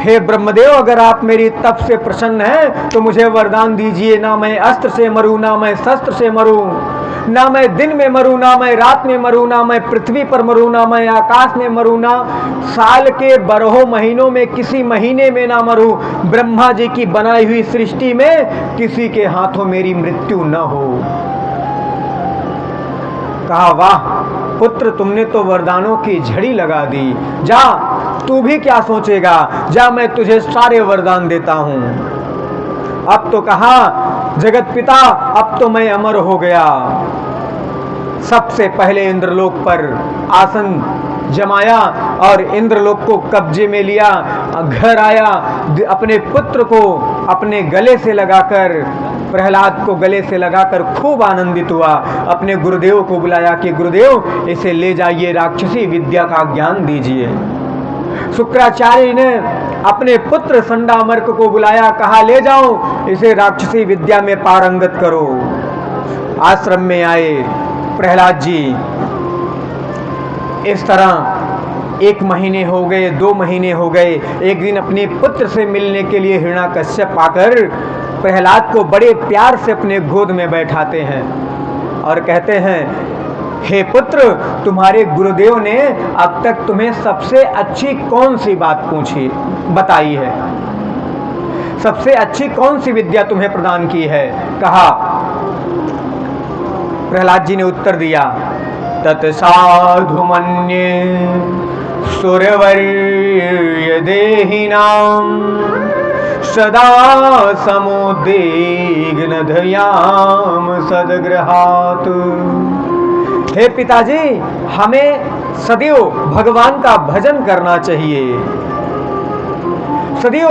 हे ब्रह्मदेव, अगर आप मेरी तप से प्रसन्न हैं तो मुझे वरदान दीजिए, ना मैं अस्त्र से मरूं, ना मैं शस्त्र से मरूं, ना मैं दिन में मरूं, ना मैं रात में मरूं, ना मैं पृथ्वी पर मरूं, ना मैं आकाश में मरूं, ना साल के 12 महीनों में किसी महीने में ना मरूं। ब्रह्मा जी की बनाई हुई सृष्टि में किसी के हाथों मेरी मृत्यु न हो। कहा, वाह पुत्र, तुमने तो वरदानों की झड़ी लगा दी। जा, तू भी क्या सोचेगा, जा मैं तुझे सारे वरदान देता हूं। अब तो कहा, जगत पिता, अब तो मैं अमर हो गया। सबसे पहले इंद्रलोक पर आसन जमाया और इंद्रलोक को कब्जे में लिया, घर आया, अपने पुत्र को अपने गले से लगाकर, प्रहलाद को गले से लगाकर खूब आनंदित हुआ। अपने गुरुदेव को बुलाया कि गुरुदेव, इसे ले जाइए, राक्षसी विद्या का ज्ञान दीजिए। शुक्राचार्य ने अपने पुत्र संडामर्क को बुलाया, कहा, ले जाओ, इसे राक्षसी विद्या में पारंगत करो। आश्रम में आए प्रहलाद जी। इस तरह 1 महीने हो गए, 2 महीने हो गए। एक दिन अपने पुत्र से मिलने के लिए हिरण्याकश्यप आकर प्रहलाद को बड़े प्यार से अपने गोद में बैठाते हैं और कहते हैं, हे पुत्र, तुम्हारे गुरुदेव ने अब तक तुम्हें सबसे अच्छी कौन सी बात पूछी, बताई है? सबसे अच्छी कौन सी विद्या तुम्हें प्रदान की है? कहा, प्रहलाद जी ने उत्तर दिया, तत्साधु मन्ये सुरवर्य देहिनां सदा समुद्विग्न ध्याम सदग्रहात्। हे पिताजी, हमें सदैव भगवान का भजन करना चाहिए, सदैव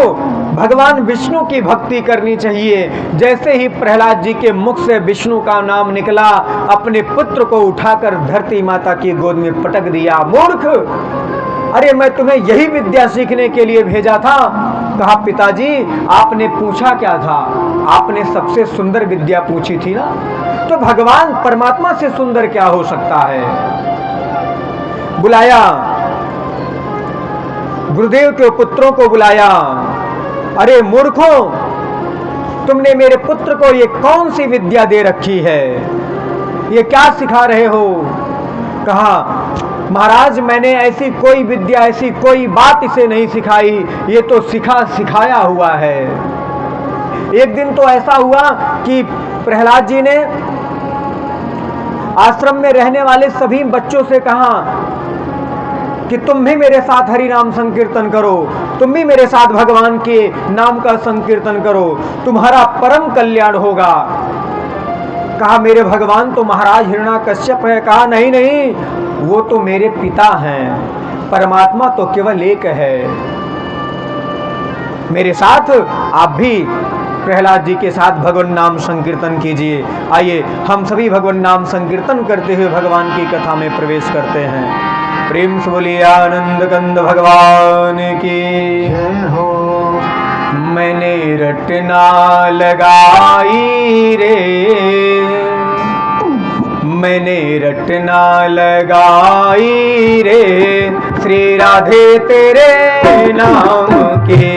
भगवान विष्णु की भक्ति करनी चाहिए। जैसे ही प्रहलाद जी के मुख से विष्णु का नाम निकला, अपने पुत्र को उठाकर धरती माता की गोद में पटक दिया। मूर्ख, अरे मैं तुम्हें यही विद्या सीखने के लिए भेजा था। कहा, पिताजी आपने पूछा क्या था? आपने सबसे सुंदर विद्या पूछी थी ना, तो भगवान परमात्मा से सुंदर क्या हो सकता है। बुलाया, गुरुदेव के पुत्रों को बुलाया। अरे मूर्खों, तुमने मेरे पुत्र को ये कौन सी विद्या दे रखी है, ये क्या सिखा रहे हो? कहा, महाराज मैंने ऐसी कोई विद्या, ऐसी कोई बात इसे नहीं सिखाई, ये तो सिखाया हुआ है। एक दिन तो ऐसा हुआ कि प्रहलाद जी ने आश्रम में रहने वाले सभी बच्चों से कहा कि तुम भी मेरे साथ हरि नाम संकीर्तन करो, तुम भी मेरे साथ भगवान के नाम का संकीर्तन करो, तुम्हारा परम कल्याण होगा। कहा, मेरे भगवान तो महाराज हिरण्याकश्यप है। कहा, नहीं नहीं, वो तो मेरे पिता हैं, परमात्मा तो केवल एक है। मेरे साथ आप भी प्रहलाद जी के साथ भगवान नाम संकीर्तन कीजिए। आइए हम सभी भगवान नाम संकीर्तन करते हुए भगवान की कथा में प्रवेश करते हैं। प्रेम से बोलिए आनंद कंद भगवान की जय हो। मैंने रटना लगाई रे, मैंने रटना लगाई रे, श्री राधे तेरे नाम के।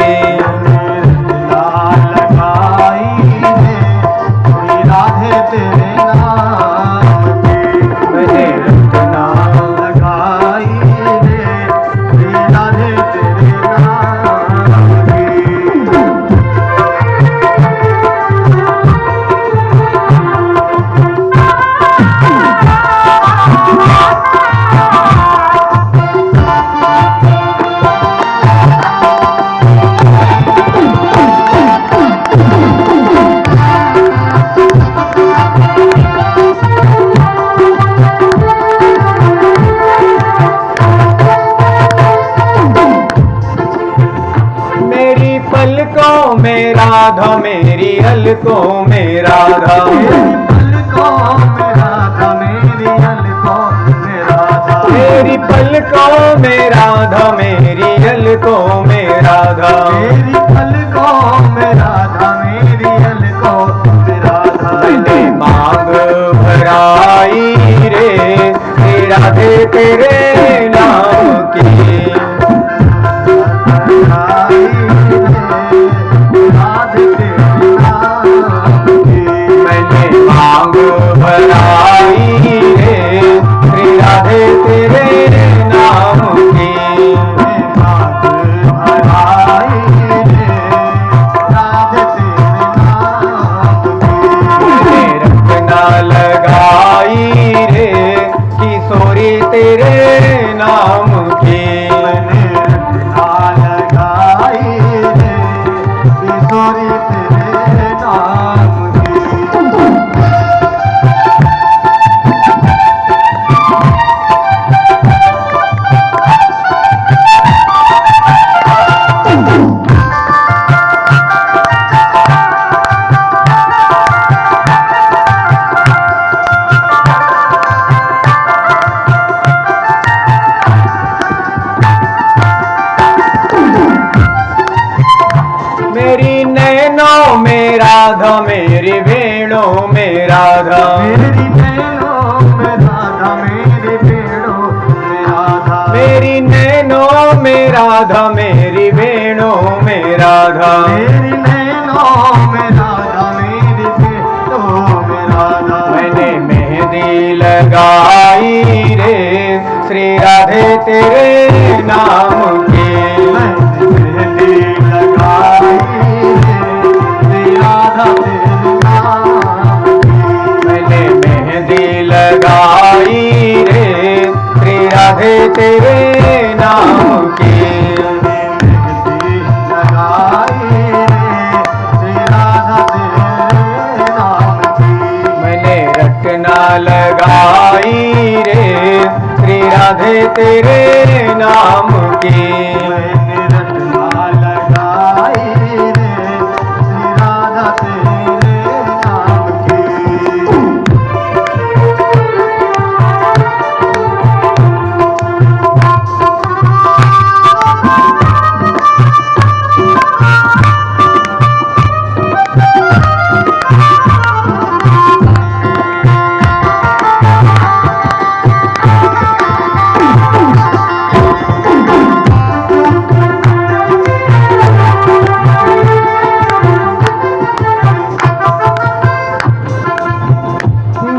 पलकों में राधा, मेरी अलकों में राधा, पलकों में राधा, मेरी अलकों में राधा, मेरी पलकों में राधा, मेरी अलकों में राधा, मेरी पलकों में राधा, मेरी अलकों में राधा। मैंने मांग भराई रे, राधे तेरे नाम की। मैंने मांग भराई रे, श्री राधे तेरे नाम की। मांग भराई रे, राधे तेरे नाम की। मैंने रटना लगाई रे, किशोरी तेरे नाम की। मेरी नैनों में राधा, मेरी वेणों में राधा, मेरी नैनों में राधा, मेरी वेणों में राधा, मेरी नैनों में राधा, मेरी वेणों में राधा, मेरी नैनों में राधा, मेरी वेणों में राधा। मैंने मेहंदी लगाई रे, श्री राधे तेरे नाम की। मेहंदी लगाई रे, श्री राधा तेरे नाम की। मैंने मेहंदी मैंने रटना लगाई रे श्री राधे तेरे नाम की।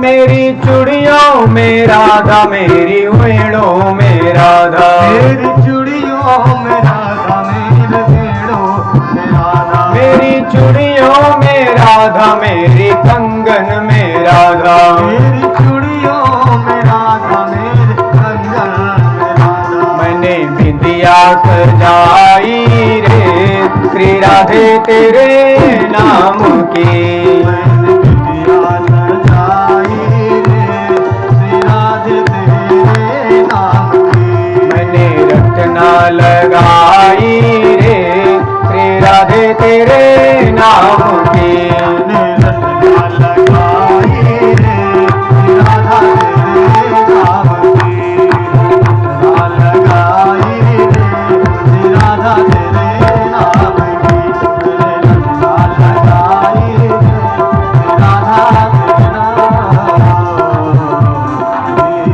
मेरी चूड़ियों में राधा, मेरी वेणों में राधा, मेरी चूड़ियों में राधा, मेरे वेणों में राधा, मेरी चूड़ियों में राधा, मेरी कंगन में राधा, मेरी चूड़ियों में राधा, मेरे कंगन में राधा। मैंने बिंदिया सजाई रे श्री राधे तेरे नाम की। मैंने बिटिया सजाई रे श्री राधे तेरे नाम की। मैंने रटना लगाई रे श्री राधे तेरे नाम की। मैंने रटना लगाई रे श्री राधा तेरे नाम की। रटना लगाई रे श्री राधा तेरे नाम की। मैंने रटना लगाई रे श्री राधा तेरे नाम की।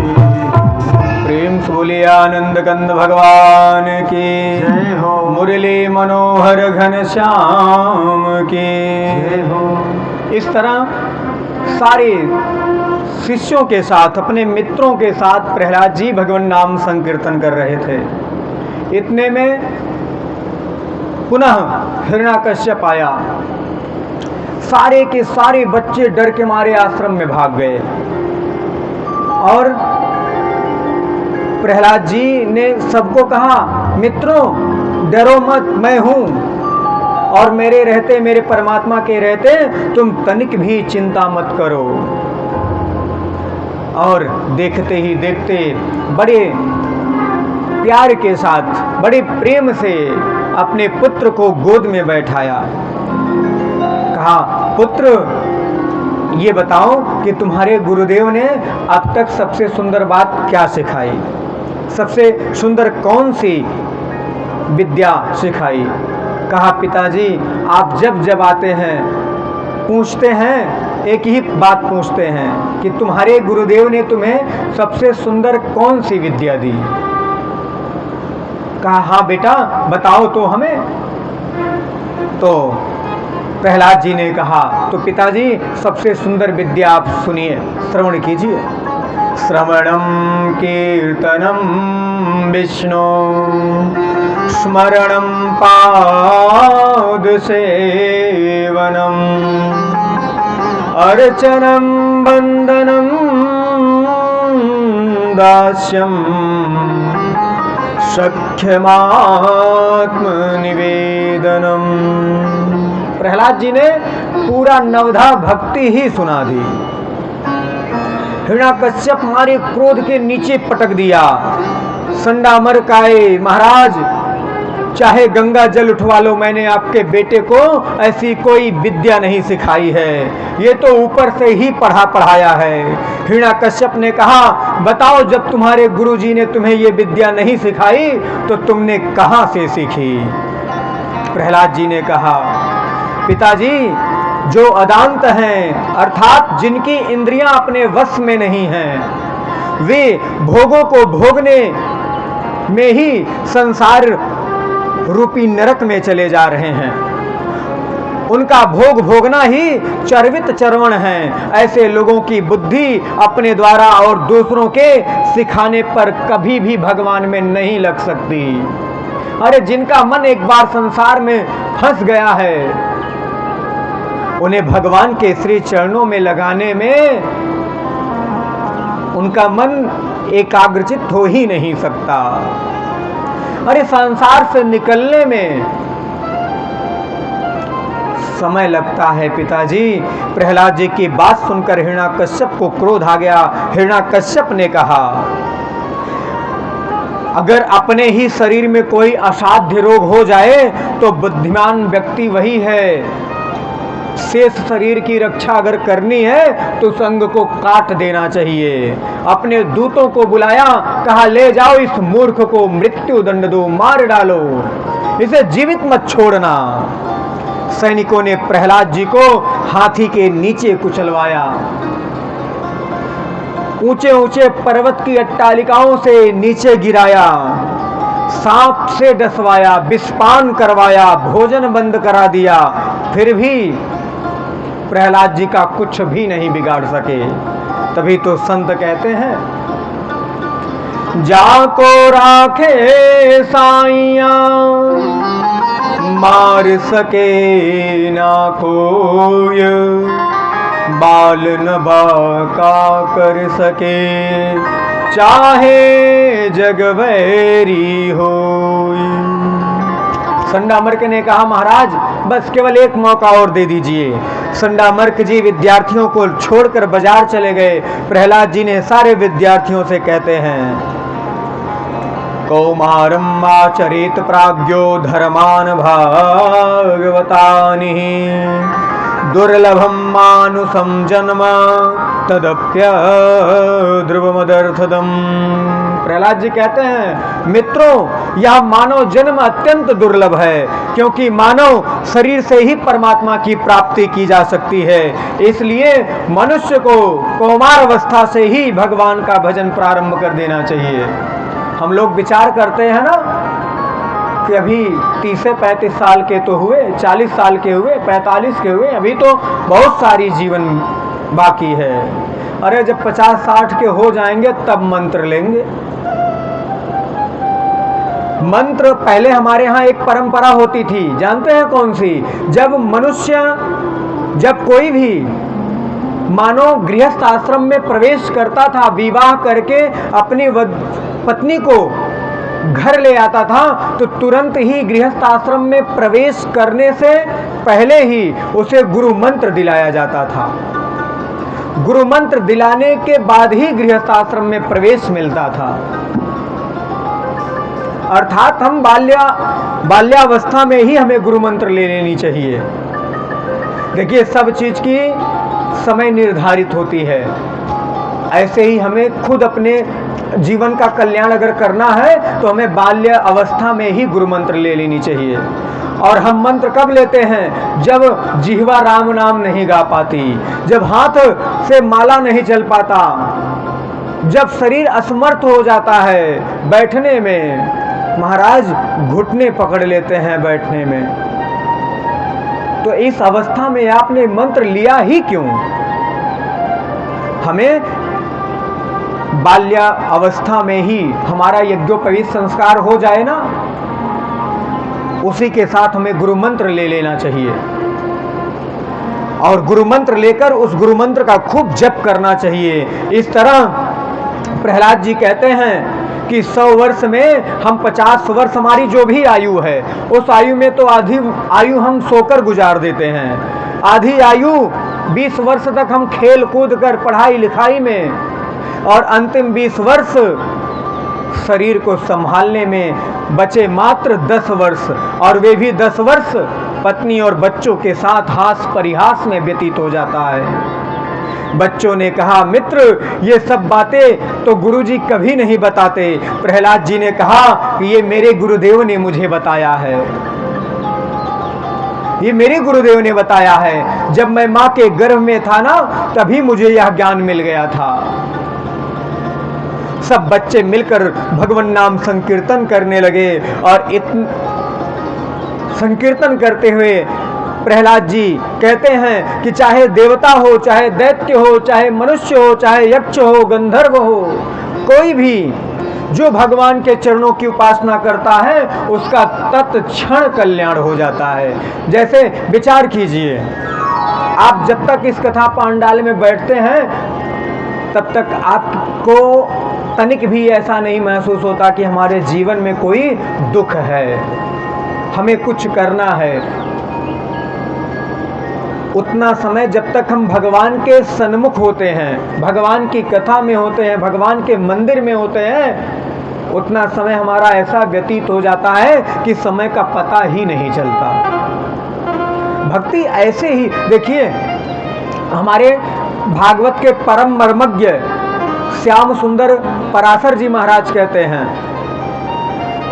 प्रेम से बोलिए आनंद कंद भगवान की जय हो। मुरली मनोहर घन श्याम की जय हो। इस तरह सारे शिष्यों के साथ, अपने मित्रों के साथ प्रहलाद जी भगवान नाम संकीर्तन कर रहे थे। इतने में पुनः हिरण्याकश्यप आया। सारे के सारे बच्चे डर के मारे आश्रम में भाग गए और प्रहलाद जी ने सबको कहा, मित्रों डरो मत, मैं हूं और मेरे रहते, मेरे परमात्मा के रहते तुम तनिक भी चिंता मत करो। और देखते ही देखते बड़े प्यार के साथ, बड़े प्रेम से अपने पुत्र को गोद में बैठाया। कहा, पुत्र ये बताओ कि तुम्हारे गुरुदेव ने अब तक सबसे सुंदर बात क्या सिखाई, सबसे सुंदर कौन सी विद्या सिखाई। कहा, पिताजी आप जब जब आते हैं पूछते हैं, एक ही बात पूछते हैं कि तुम्हारे गुरुदेव ने तुम्हें सबसे सुंदर कौन सी विद्या दी। कहा, हाँ बेटा बताओ तो हमें। तो प्रहलाद जी ने कहा, तो पिताजी सबसे सुंदर विद्या आप सुनिए, श्रवण कीजिए। श्रवणम कीर्तनम विष्णु स्मरणम पाद सेवनम अर्चनम वंदनम दास्यम सख्यमात्म निवेदनम। प्रहलाद जी ने पूरा नवधा भक्ति ही सुना दी। हिरण्याकश्यप मारे क्रोध के नीचे पटक दिया। संडा मर काए, महाराज चाहे गंगा जल उठवा लो, मैंने आपके बेटे को ऐसी कोई विद्या नहीं सिखाई है, ये तो ऊपर से ही पढ़ाया है। हिरण्याकश्यप ने कहा, बताओ जब तुम्हारे गुरुजी ने तुम्हें ये विद्या नहीं सिखाई तो तुमने कहां से सीखी। प्रहलाद जी ने कहा, पिताजी जो अदांत हैं, अर्थात जिनकी इंद्रियां अपने वश में नहीं हैं, वे भोगों को भोगने में ही संसार रूपी नरक में चले जा रहे हैं। उनका भोग भोगना ही चर्वित चरवण है। ऐसे लोगों की बुद्धि अपने द्वारा और दूसरों के सिखाने पर कभी भी भगवान में नहीं लग सकती। अरे जिनका मन एक बार संसार में फंस गया है, उन्हें भगवान के श्री चरणों में लगाने में उनका मन एकाग्रचित हो ही नहीं सकता। अरे संसार से निकलने में समय लगता है पिताजी। प्रहलाद जी की बात सुनकर हिरण्याकश्यप को क्रोध आ गया। हिरण्याकश्यप ने कहा, अगर अपने ही शरीर में कोई असाध्य रोग हो जाए तो बुद्धिमान व्यक्ति वही है। शेष शरीर की रक्षा अगर करनी है तो संग को काट देना चाहिए। अपने दूतों को बुलाया, कहा ले जाओ इस मूर्ख को मृत्यु दंड दो, मार डालो, इसे जीवित मत छोड़ना। सैनिकों ने प्रहलाद जी को हाथी के नीचे कुचलवाया, ऊंचे ऊंचे पर्वत की अट्टालिकाओं से नीचे गिराया, सांप से डसवाया, विषपान करवाया, भोजन बंद करा दिया, फिर भी प्रहलाद जी का कुछ भी नहीं बिगाड़ सके। तभी तो संत कहते हैं, जाको राखे साइया मार सके ना कोय, बाल न बाका कर सके, चाहे जग वैरी होय। संडामर्क ने कहा, महाराज बस केवल एक मौका और दे दीजिए। संडामर्क जी विद्यार्थियों को छोड़कर बाजार चले गए। प्रहलाद जी ने सारे विद्यार्थियों से कहते हैं, कौमारम आचरित प्राज्ञो धर्मान भागवतानि, दुर्लभम मानुषम जन्म तदप्य ध्रुवमदर्थदम। प्रहलाद जी कहते हैं, मित्रों यह मानव जन्म अत्यंत दुर्लभ है, क्योंकि मानव शरीर से ही परमात्मा की प्राप्ति की जा सकती है। इसलिए मनुष्य को कौमार अवस्था से ही भगवान का भजन प्रारंभ कर देना चाहिए। हम लोग विचार करते हैं ना कि अभी 30 से 35 साल के तो हुए, 40 साल के हुए, 45 के हुए, अभी तो बहुत सारी जीवन बाकी है। अरे जब 50-60 के हो जाएंगे तब मंत्र लेंगे। मंत्र पहले हमारे यहाँ एक परंपरा होती थी, जानते हैं कौन सी? जब कोई भी मानो गृहस्थ आश्रम में प्रवेश करता था, विवाह करके अपनी पत्नी को घर ले आता था, तो तुरंत ही गृहस्थ आश्रम में प्रवेश करने से पहले ही उसे गुरु मंत्र दिलाया जाता था। गुरु मंत्र दिलाने के बाद ही गृहस्थ आश्रम में प्रवेश मिलता था। अर्थात हम बाल्यावस्था में ही हमें गुरु मंत्र ले लेनी चाहिए। देखिए सब चीज की समय निर्धारित होती है। ऐसे ही हमें खुद अपने जीवन का कल्याण अगर करना है तो हमें बाल्य अवस्था में ही गुरु मंत्र ले लेनी चाहिए। और हम मंत्र कब लेते हैं? जब जिह्वा राम नाम नहीं गा पाती, जब हाथ से माला नहीं चल पाता, जब शरीर असमर्थ हो जाता है बैठने में। महाराज घुटने पकड़ लेते हैं बैठने में। तो इस अवस्था में आपने मंत्र लिया ही क्यों? हमें बाल्य अवस्था में ही हमारा यज्ञोपवीत संस्कार हो जाए ना, उसी के साथ हमें गुरु मंत्र ले लेना चाहिए। और गुरु मंत्र लेकर उस गुरु मंत्र का खूब जप करना चाहिए। इस तरह प्रहलाद जी कहते हैं कि 100 वर्ष में हम 50 वर्ष, हमारी जो भी आयु है उस आयु में तो आधी आयु हम सोकर गुजार देते हैं। आधी आयु 20 वर्ष तक हम खेल कूद कर पढ़ाई लिखाई में, और अंतिम 20 वर्ष शरीर को संभालने में बचे मात्र 10 वर्ष, और वे भी 10 वर्ष पत्नी और बच्चों के साथ हास परिहास में व्यतीत हो जाता है। बच्चों ने कहा, मित्र ये सब बातें तो गुरुजी कभी नहीं बताते। प्रहलाद जी ने कहा कि ये मेरे गुरुदेव ने मुझे बताया है, ये मेरे गुरुदेव ने बताया है। जब मैं माँ के गर्भ में था ना, तभी मुझे यह ज्ञान मिल गया था। सब बच्चे मिलकर भगवान नाम संकीर्तन करने लगे, और संकीर्तन करते हुए प्रहलाद जी कहते हैं कि चाहे देवता हो, चाहे दैत्य हो, चाहे मनुष्य हो, चाहे यक्ष हो, गंधर्व हो, कोई भी जो भगवान के चरणों की उपासना करता है उसका तत्क्षण कल्याण हो जाता है। जैसे विचार कीजिए, आप जब तक इस कथा पांडाल में बैठते हैं तब तक आपको तनिक भी ऐसा नहीं महसूस होता कि हमारे जीवन में कोई दुख है, हमें कुछ करना है। उतना समय जब तक हम भगवान के सन्मुख होते हैं, भगवान की कथा में होते हैं, भगवान के मंदिर में होते हैं, उतना समय हमारा ऐसा व्यतीत हो जाता है कि समय का पता ही नहीं चलता। भक्ति ऐसे ही, देखिए हमारे भागवत के परम मर्मज्ञ श्याम सुंदर पराशर जी महाराज कहते हैं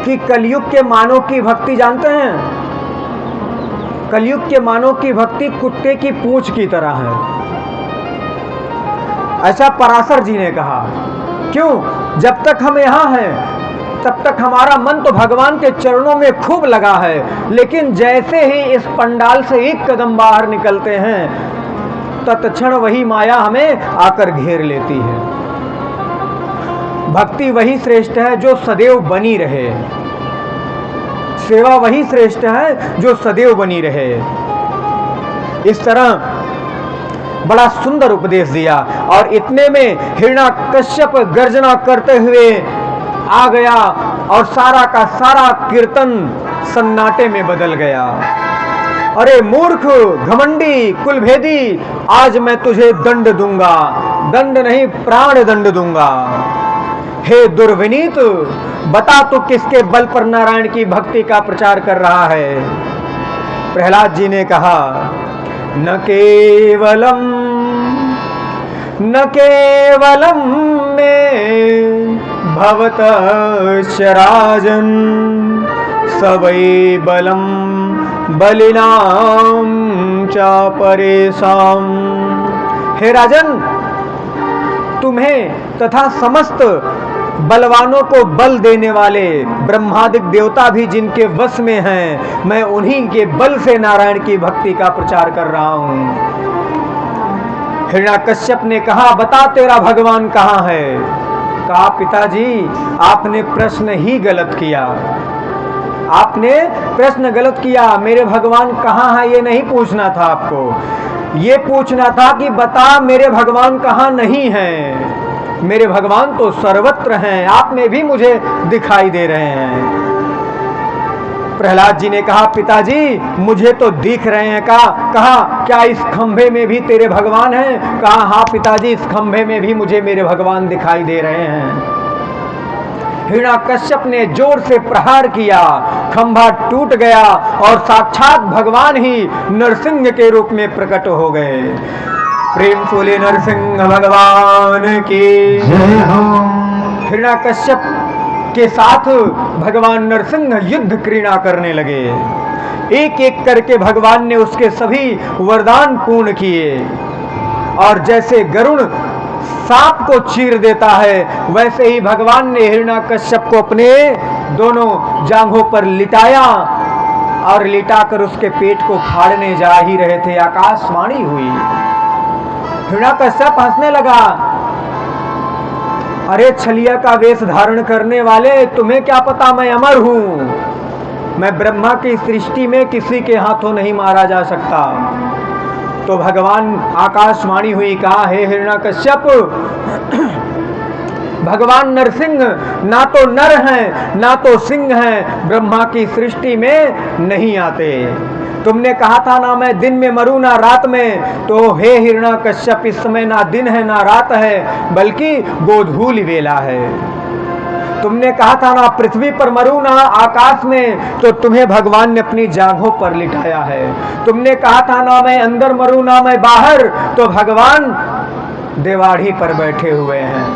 कि कलयुग के मानव की भक्ति जानते हैं, कलयुग के मानव की भक्ति कुत्ते की पूंछ की तरह है। ऐसा पराशर जी ने कहा। क्यों? जब तक हम यहाँ हैं तब तक हमारा मन तो भगवान के चरणों में खूब लगा है, लेकिन जैसे ही इस पंडाल से एक कदम बाहर निकलते हैं तत्क्षण वही माया हमें आकर घेर लेती है। भक्ति वही श्रेष्ठ है जो सदैव बनी रहे, सेवा वही श्रेष्ठ है जो सदैव बनी रहे। इस तरह बड़ा सुंदर उपदेश दिया और इतने में हिरण्याकश्यप गर्जना करते हुए आ गया और सारा का सारा कीर्तन सन्नाटे में बदल गया। अरे मूर्ख, घमंडी, कुलभेदी, आज मैं तुझे दंड दूंगा, दंड नहीं प्राण दंड दूंगा। हे दुर्विनीत, बता तू किसके बल पर नारायण की भक्ति का प्रचार कर रहा है। प्रहलाद जी ने कहा, न केवलम में भवतश्च राजन सवै बलम बलिनाम च परेशाम। हे राजन, तुम्हें तथा समस्त बलवानों को बल देने वाले ब्रह्मादिक देवता भी जिनके वश में हैं, मैं उन्हीं के बल से नारायण की भक्ति का प्रचार कर रहा हूं। हिरण्याकश्यप ने कहा, बता तेरा भगवान कहाँ है। कहा, पिताजी आपने प्रश्न ही गलत किया, आपने प्रश्न गलत किया। मेरे भगवान कहाँ है ये नहीं पूछना था आपको, ये पूछना था कि बता मेरे भगवान कहाँ नहीं हैं। मेरे भगवान तो सर्वत्र हैं, आप में भी मुझे दिखाई दे रहे हैं। प्रहलाद जी ने कहा, पिताजी मुझे तो दिख रहे हैं। कहा क्या इस खंभे में भी तेरे भगवान हैं? कहा हाँ पिताजी, इस खंभे में भी मुझे मेरे भगवान दिखाई दे रहे हैं। हिरण्याकश्यप ने जोर से प्रहार किया, खंभा टूट गया और साक्षात भगवान ही नरसिंह के रूप में प्रकट हो गए। प्रेम फूले नरसिंह भगवान की जय हो। हिरण्याकश्यप के साथ भगवान नरसिंह युद्ध क्रीड़ा करने लगे। एक एक करके भगवान ने उसके सभी वरदान पूर्ण किए और जैसे गरुड़ सांप को चीर देता है, वैसे ही भगवान ने हिरण्याकश्यप को अपने दोनों जांघों पर लिटाया और लिटाकर उसके पेट को फाड़ने जा ही रहे थे। आकाशवाणी हुई। हिरण्याकश्यप हंसने लगा। अरे छलिया का वेश धारण करने वाले, तुम्हें क्या पता मैं अमर हूं, मैं ब्रह्मा की सृष्टि में किसी के हाथों नहीं मारा जा सकता। तो भगवान आकाशवाणी हुई, कहा हे हिरण्याकश्यप, भगवान नरसिंह ना तो नर हैं ना तो सिंह हैं, ब्रह्मा की सृष्टि में नहीं आते। तुमने कहा था ना मैं दिन में मरूं ना रात में, तो हे हिरण्याकश्यप इस समय ना दिन है ना रात है, बल्कि गोधूली वेला है। तुमने कहा था ना पृथ्वी पर मरूं ना आकाश में, तो तुम्हें भगवान ने अपनी जांघों पर लिटाया है। तुमने कहा था ना मैं अंदर मरूं ना मैं बाहर, तो भगवान देवाढ़ी पर बैठे हुए हैं,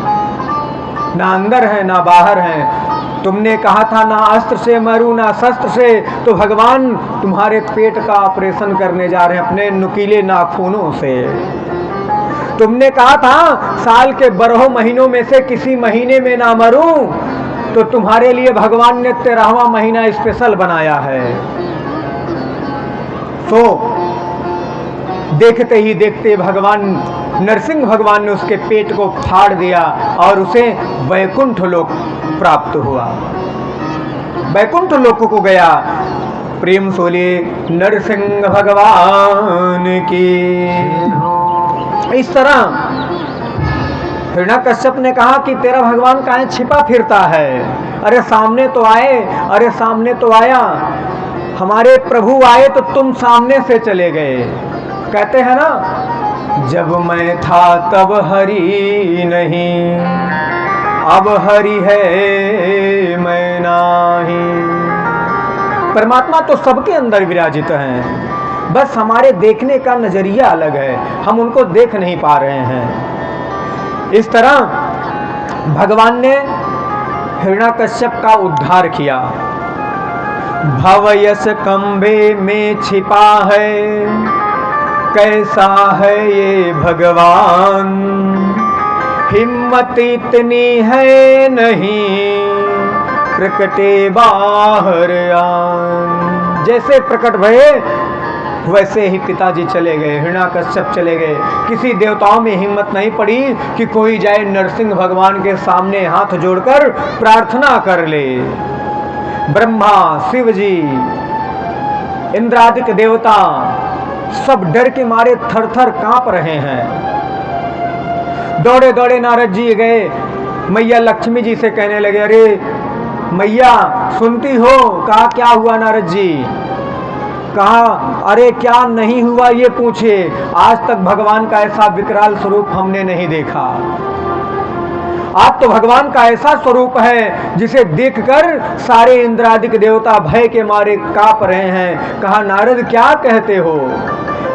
ना अंदर है ना बाहर हैं। तुमने कहा था ना अस्त्र से मरूं ना शस्त्र से, तो भगवान तुम्हारे पेट का ऑपरेशन करने जा रहे हैं अपने नुकीले नाखूनों से। तुमने कहा था साल के 12 महीनों में से किसी महीने में ना मरूं, तो तुम्हारे लिए भगवान ने 13वां महीना स्पेशल बनाया है। तो देखते ही देखते भगवान नरसिंह भगवान ने उसके पेट को फाड़ दिया और उसे वैकुंठ लोक प्राप्त हुआ, वैकुंठ लोक को गया। प्रेम सोले नरसिंह भगवान की। इस तरह हिरण्याकश्यप ने कहा कि तेरा भगवान काहे छिपा फिरता है? अरे सामने तो आए, अरे सामने तो आया। हमारे प्रभु आए तो तुम सामने से चले गए। कहते हैं ना, जब मैं था तब हरि नहीं, अब हरि है मैं नाही। परमात्मा तो सबके अंदर विराजित हैं, बस हमारे देखने का नजरिया अलग है, हम उनको देख नहीं पा रहे हैं। इस तरह भगवान ने हिरण्याकश्यप का उद्धार किया। भवयस कंबे में छिपा है, कैसा है ये भगवान, हिम्मत इतनी है नहीं, प्रकटे बाहर आन। जैसे प्रकट भये वैसे ही पिताजी चले गए, हिरण्याकश्यप चले गए। किसी देवताओं में हिम्मत नहीं पड़ी कि कोई जाए नरसिंह भगवान के सामने हाथ जोड़कर प्रार्थना कर ले। ब्रह्मा, शिव जी, इंद्रादिक देवता सब डर के मारे थर थर कांप रहे हैं। दौड़े दौड़े नारद जी गए, मैया लक्ष्मी जी से कहने लगे, अरे मैया सुनती हो? कहा क्या हुआ नारद जी? कहा अरे क्या नहीं हुआ ये पूछे, आज तक भगवान का ऐसा विकराल स्वरूप हमने नहीं देखा। आज तो भगवान का ऐसा स्वरूप है जिसे देखकर सारे इंद्रादिक देवता भय के मारे कांप रहे हैं। कहा नारद क्या कहते हो,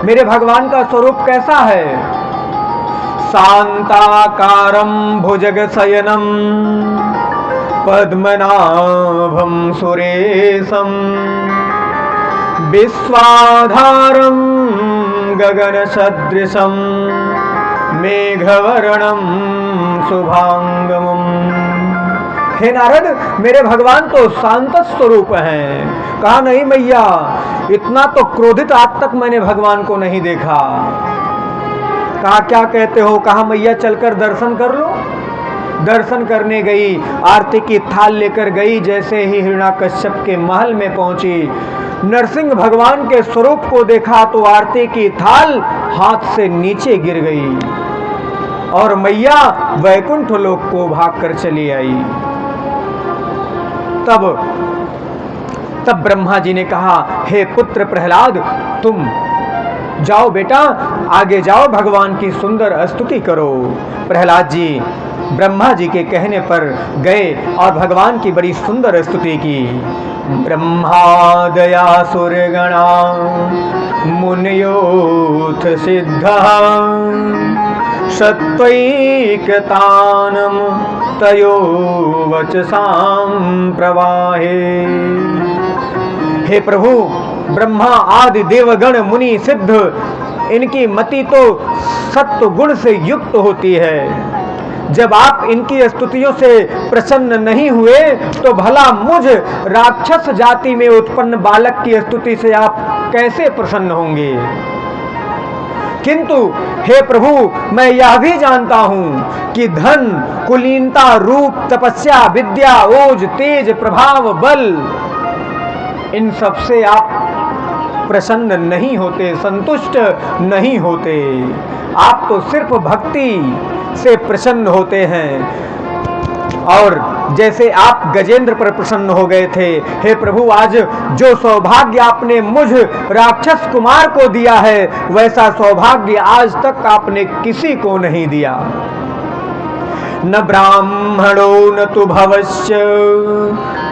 मेरे भगवान का स्वरूप कैसा है? शांताकारं भुजगशयनं पद्मनाभं सुरेशं विश्वाधारं गगनसदृशं मेघवर्णं शुभांगमं। हे नारद, मेरे भगवान तो शांत स्वरूप हैं। कहा नहीं मैया, इतना तो क्रोधित आज तक मैंने भगवान को नहीं देखा। कहा क्या कहते हो? कहा मैया चलकर दर्शन कर लो। दर्शन करने गई, आरती की थाल लेकर गई। जैसे ही हिरण्याकश्यप के महल में पहुंची, नरसिंह भगवान के स्वरूप को देखा तो आरती की थाल हाथ से नीचे गिर गई और मैया वैकुंठ लोक को भागकर चली आई। तब ब्रह्मा जी ने कहा, हे पुत्र प्रहलाद, तुम जाओ बेटा, आगे जाओ, भगवान की सुंदर स्तुति करो। प्रहलाद जी ब्रह्मा जी के कहने पर गए और भगवान की बड़ी सुंदर स्तुति की। ब्रह्मादया सुरगणा मुनयोथ सिद्धा सत्वैकतानं तयो वचसां प्रवाहे। हे प्रभु, ब्रह्मा आदि देवगण मुनि सिद्ध, इनकी मति तो सत्व गुण से युक्त होती है। जब आप इनकी स्तुतियों से प्रसन्न नहीं हुए तो भला मुझ राक्षस जाति में उत्पन्न बालक की स्तुति से आप कैसे प्रसन्न होंगे? किंतु हे प्रभु, मैं यह भी जानता हूं कि धन, कुलीनता, रूप, तपस्या, विद्या, ओज, तेज, प्रभाव, बल, इन सब से आप प्रसन्न नहीं होते, संतुष्ट नहीं होते। आप तो सिर्फ भक्ति से प्रसन्न होते हैं। और जैसे आप गजेंद्र पर प्रसन्न हो गए थे, हे प्रभु, आज जो सौभाग्य आपने मुझ राक्षस कुमार को दिया है, वैसा सौभाग्य आज तक आपने किसी को नहीं दिया। न ब्राह्मणो न तु भवश्च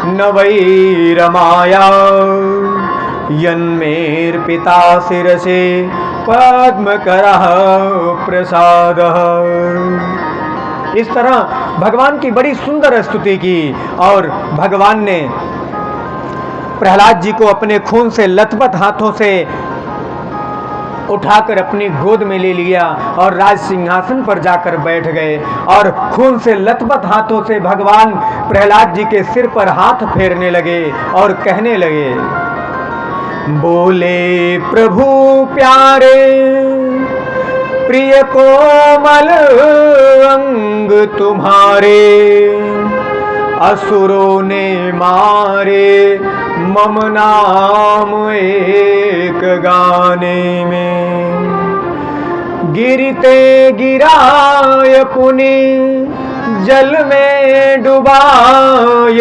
न वै रमाया यन्मेर्पिता शिरसे पद्मकरः प्रसादः। इस तरह भगवान की बड़ी सुंदर स्तुति की और भगवान ने प्रहलाद जी को अपने खून से लथपथ हाथों से उठाकर अपनी गोद में ले लिया और राज सिंहासन पर जाकर बैठ गए और खून से लथपथ हाथों से भगवान प्रहलाद जी के सिर पर हाथ फेरने लगे और कहने लगे, बोले प्रभु प्यारे प्रिय कोमल अंग तुम्हारे, असुरों ने मारे मम नाम एक गाने में। गिरते गिराय पुनि जल में डुबाय,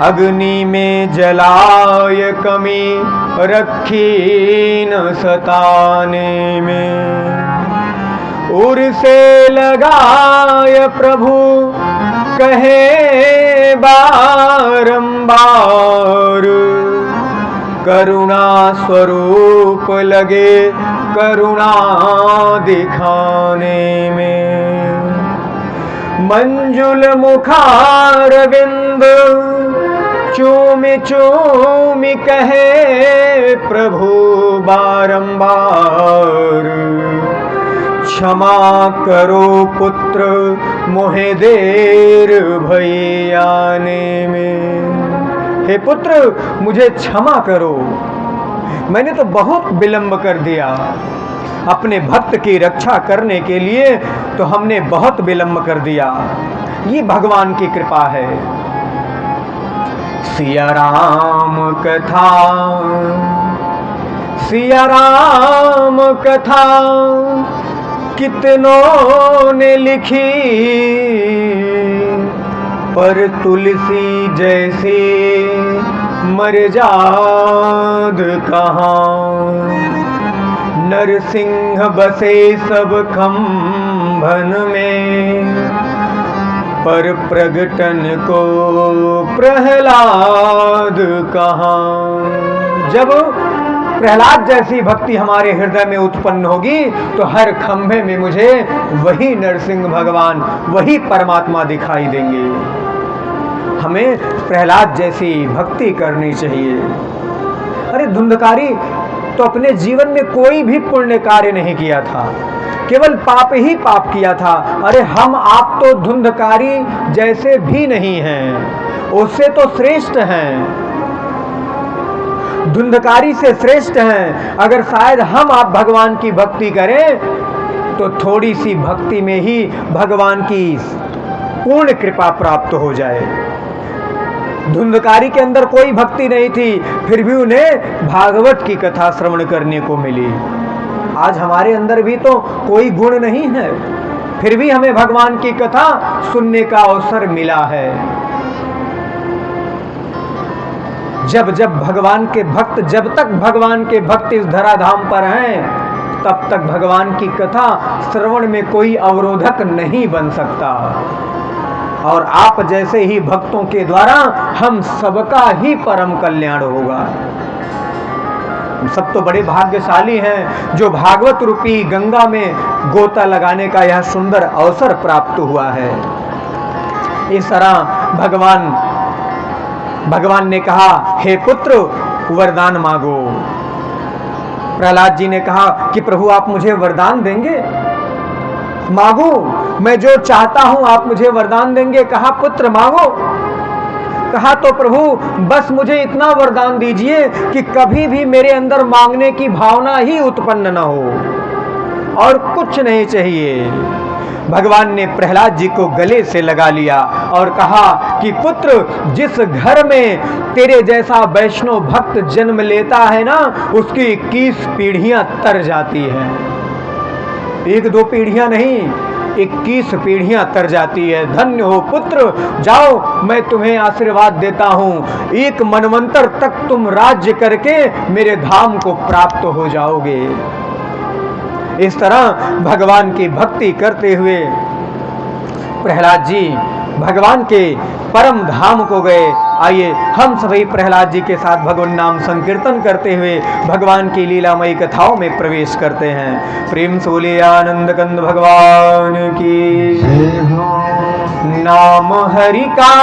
अग्नि में जलाय कमी रखी न सताने में। उर से लगाय प्रभु कहे बारंबार, करुणा स्वरूप लगे करुणा दिखाने में। मंजुल मुखारविंद चूमि चूमि कहे प्रभु बारंबार, क्षमा करो पुत्र मोहे देर भई आने में। हे पुत्र मुझे क्षमा करो, मैंने तो बहुत विलंब कर दिया। अपने भक्त की रक्षा करने के लिए तो हमने बहुत विलंब कर दिया। ये भगवान की कृपा है। सिया राम कथा, सिया राम कथा कितनों ने लिखी, पर तुलसी जैसी मर्याद कहाँ। नरसिंह बसे सब खंभन में, पर प्रगटन को प्रहलाद कहाँ। जब प्रहलाद जैसी भक्ति हमारे हृदय में उत्पन्न होगी तो हर खंभे में मुझे वही नरसिंह भगवान, वही परमात्मा दिखाई देंगे। हमें प्रहलाद जैसी भक्ति करनी चाहिए। अरे धुंधकारी तो अपने जीवन में कोई भी पुण्य कार्य नहीं किया था, केवल पाप ही पाप किया था। अरे हम आप तो धुंधकारी जैसे भी नहीं हैं, उससे तो श्रेष्ठ हैं, धुंधकारी से श्रेष्ठ हैं। अगर शायद हम आप भगवान की भक्ति करें तो थोड़ी सी भक्ति में ही भगवान की पूर्ण कृपा प्राप्त हो जाए। धुंधकारी के अंदर कोई भक्ति नहीं थी, फिर भी उन्हें भागवत की कथा श्रवण करने को मिली। आज हमारे अंदर भी तो कोई गुण नहीं है, फिर भी हमें भगवान की कथा सुनने का अवसर मिला है। जब जब भगवान के भक्त, जब तक भगवान के भक्त इस धराधाम पर हैं, तब तक भगवान की कथा श्रवण में कोई अवरोधक नहीं बन सकता। और आप जैसे ही भक्तों के द्वारा हम सबका ही परम कल्याण होगा। सब तो बड़े भाग्यशाली हैं जो भागवत रूपी गंगा में गोता लगाने का यह सुंदर अवसर प्राप्त हुआ है। इस तरह भगवान ने कहा, हे पुत्र वरदान मांगो। प्रहलाद जी ने कहा कि प्रभु आप मुझे वरदान देंगे? मांगो, मैं जो चाहता हूं आप मुझे वरदान देंगे? कहा पुत्र मांगो। कहा तो प्रभु बस मुझे इतना वरदान दीजिए कि कभी भी मेरे अंदर मांगने की भावना ही उत्पन्न न हो, और कुछ नहीं चाहिए। भगवान ने प्रहलाद जी को गले से लगा लिया और कहा कि पुत्र जिस घर में तेरे जैसा वैष्णव भक्त जन्म लेता है ना, उसकी 21 पीढ़ियां तर जाती हैं। 1-2 पीढ़ियां नहीं, 21 पीढ़ियां तर जाती है। धन्य हो पुत्र, जाओ मैं तुम्हें आशीर्वाद देता हूं, 1 मनवंतर तक तुम राज्य करके मेरे धाम को प्राप्त हो जाओगे। इस तरह भगवान की भक्ति करते हुए प्रहलाद जी भगवान के परम धाम को गए। आइए हम सभी प्रहलाद जी के साथ भगवान नाम संकीर्तन करते हुए भगवान की लीलामयी कथाओं में प्रवेश करते हैं। प्रेम से बोले आनंद कंद भगवान की। नाम हरि का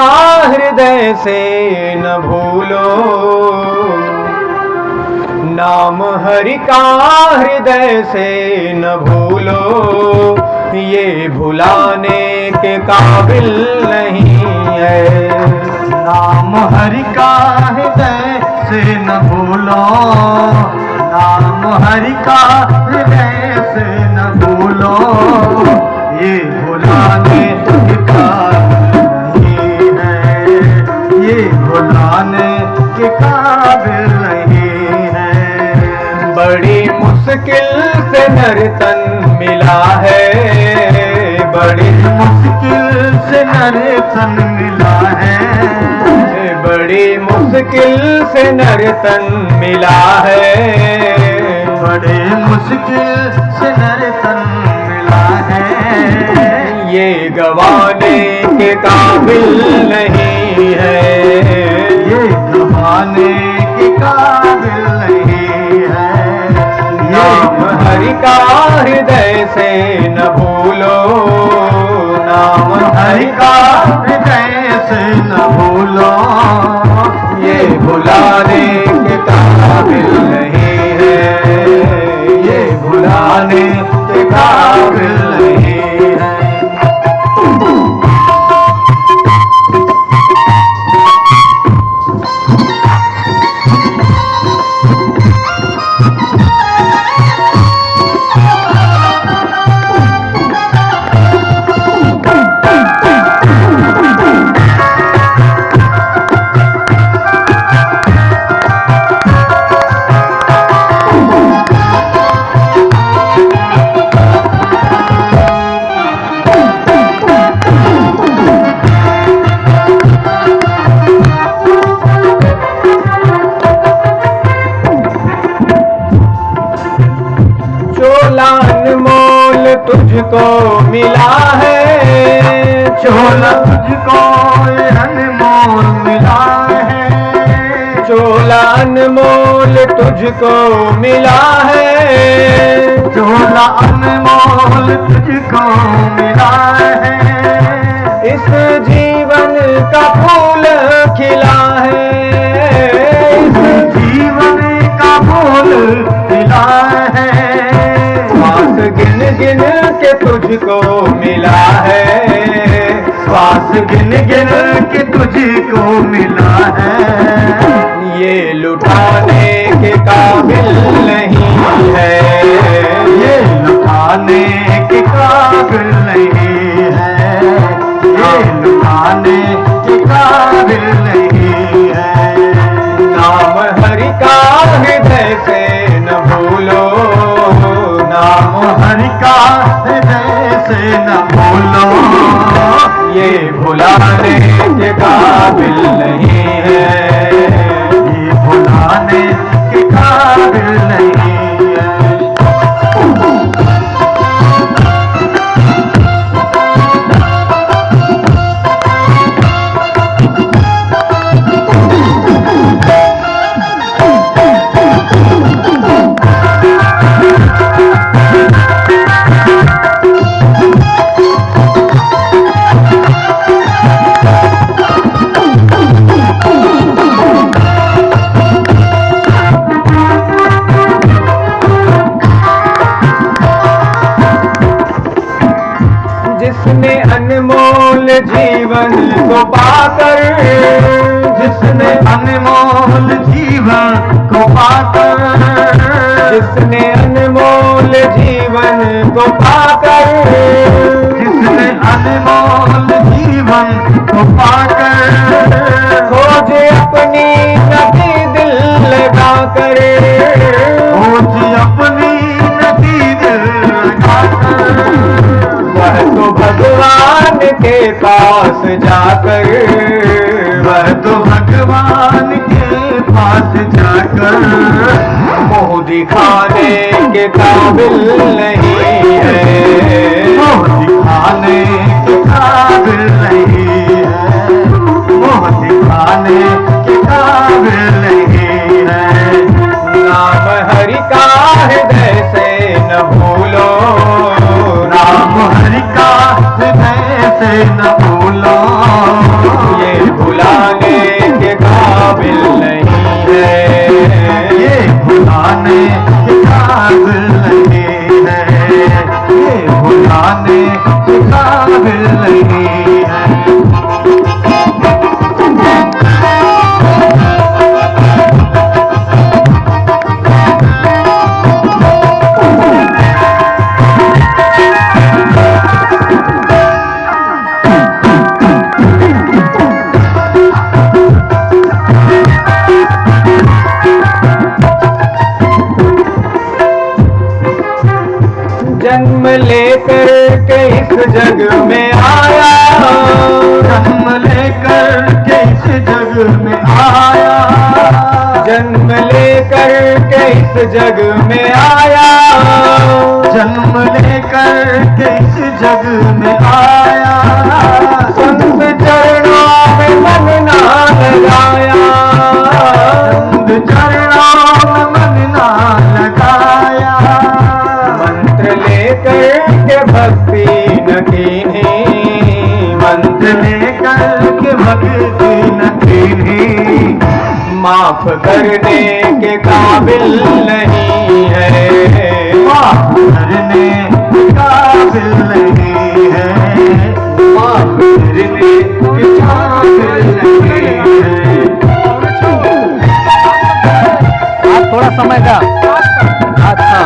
हृदय से न भूलो, नाम हरि का हृदय से न भूलो, ये भुलाने के काबिल नहीं है। नाम हरि का हृदय से न भूलो, नाम हरि का हृदय से न भूलो, ये भुलाने के काबिल नहीं है, ये भुलाने के काबिल नहीं है। बड़ी मुश्किल से नर्तन मिला है, बड़ी मुश्किल से नर्तन मिला है, बड़ी मुश्किल से नर्तन मिला है, बड़े मुश्किल से नर्तन मिला है। ये गवाने के काबिल नहीं है, ये गवाने के काबिल नहीं है। नाम हरि का हृदय से न भूलो, नाम हरि का हृदय से न भूलो, ये भुलाने के काबिल नहीं है, ये भुलाने के काबिल नहीं है। चोला अनमोल तुझको मिला है, चोला तुझको अनमोल मिला है, चोला अनमोल तुझको मिला है, चोला अनमोल तुझको मिला है। इस जीवन का फूल खिला है, इस जीवन का फूल खिला है। श्वास गिन गिन के तुझको मिला है, श्वास गिन गिन के तुझको मिला है। ये लुटाने के काबिल नहीं है, ये लुटाने के काबिल नहीं है, ये लुटाने के काबिल नहीं है। नाम हरि का हृदय से न भूलो, नाम हरि का हृदय से न भूलो, ये भुलाने के काबिल नहीं है, ये भुलाने के काबिल नहीं है। जिसने अनमोल जीवन को पाकर, जिसने अनमोल जीवन को पाकर, जिसने अनमोल जीवन को पाकर, जिसने अनमोल जीवन को पाकर, खोजे अपनी नदी दिल लगा कर, खोज अपनी नदी दिल लगाकर, वह तो भगवान के पास जाकर, वह तो भगवान के पास जाकर, मुँह दिखाने के काबिल नहीं है, मुँह दिखाने के काबिल नहीं है, मुँह दिखाने के काबिल नहीं है। नाम हरि का हृदय से न भूलो, नाम हरि का हृदय से न भूलो, ये भुलाने के काबिल नहीं है, ये भुलाने के काबिल नहीं है, ये भुलाने के काबिल नहीं है। लेकर के इस जग में आया, जन्म लेकर के इस जग में आया, जन्म लेकर के इस जग में आया, जन्म लेकर के इस जग में आया। संत चरणों में मन ना लगाया, संत चरणों में मन ना लगाया, मंत्र लेकर के भक्ति न कीन्ही, मंत्र लेकर के भक्ति न कीन्ही, माफ करने के काबिल नहीं है, माफ करने के काबिल नहीं है, माफ करने के काबिल नहीं है। आप थोड़ा समय का अच्छा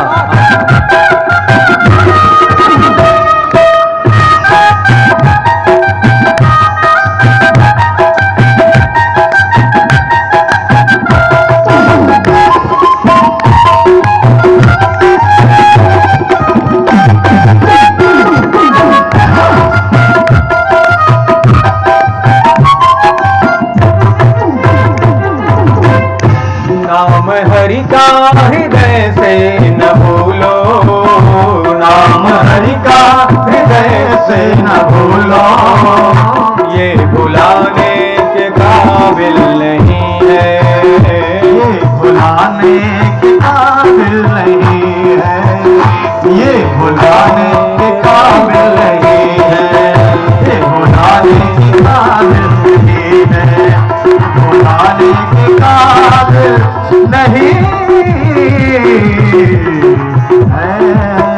नाम हरि का हृदय से न भूलो, नाम हरि का हृदय से न भूलो, ये भुलाने के काबिल नहीं है, ये भुलाने के काबिल नहीं है, ये भुलाने के काबिल नहीं है, ये भुलाने के काबिल नहीं है, भुलाने के काबिल नहीं है।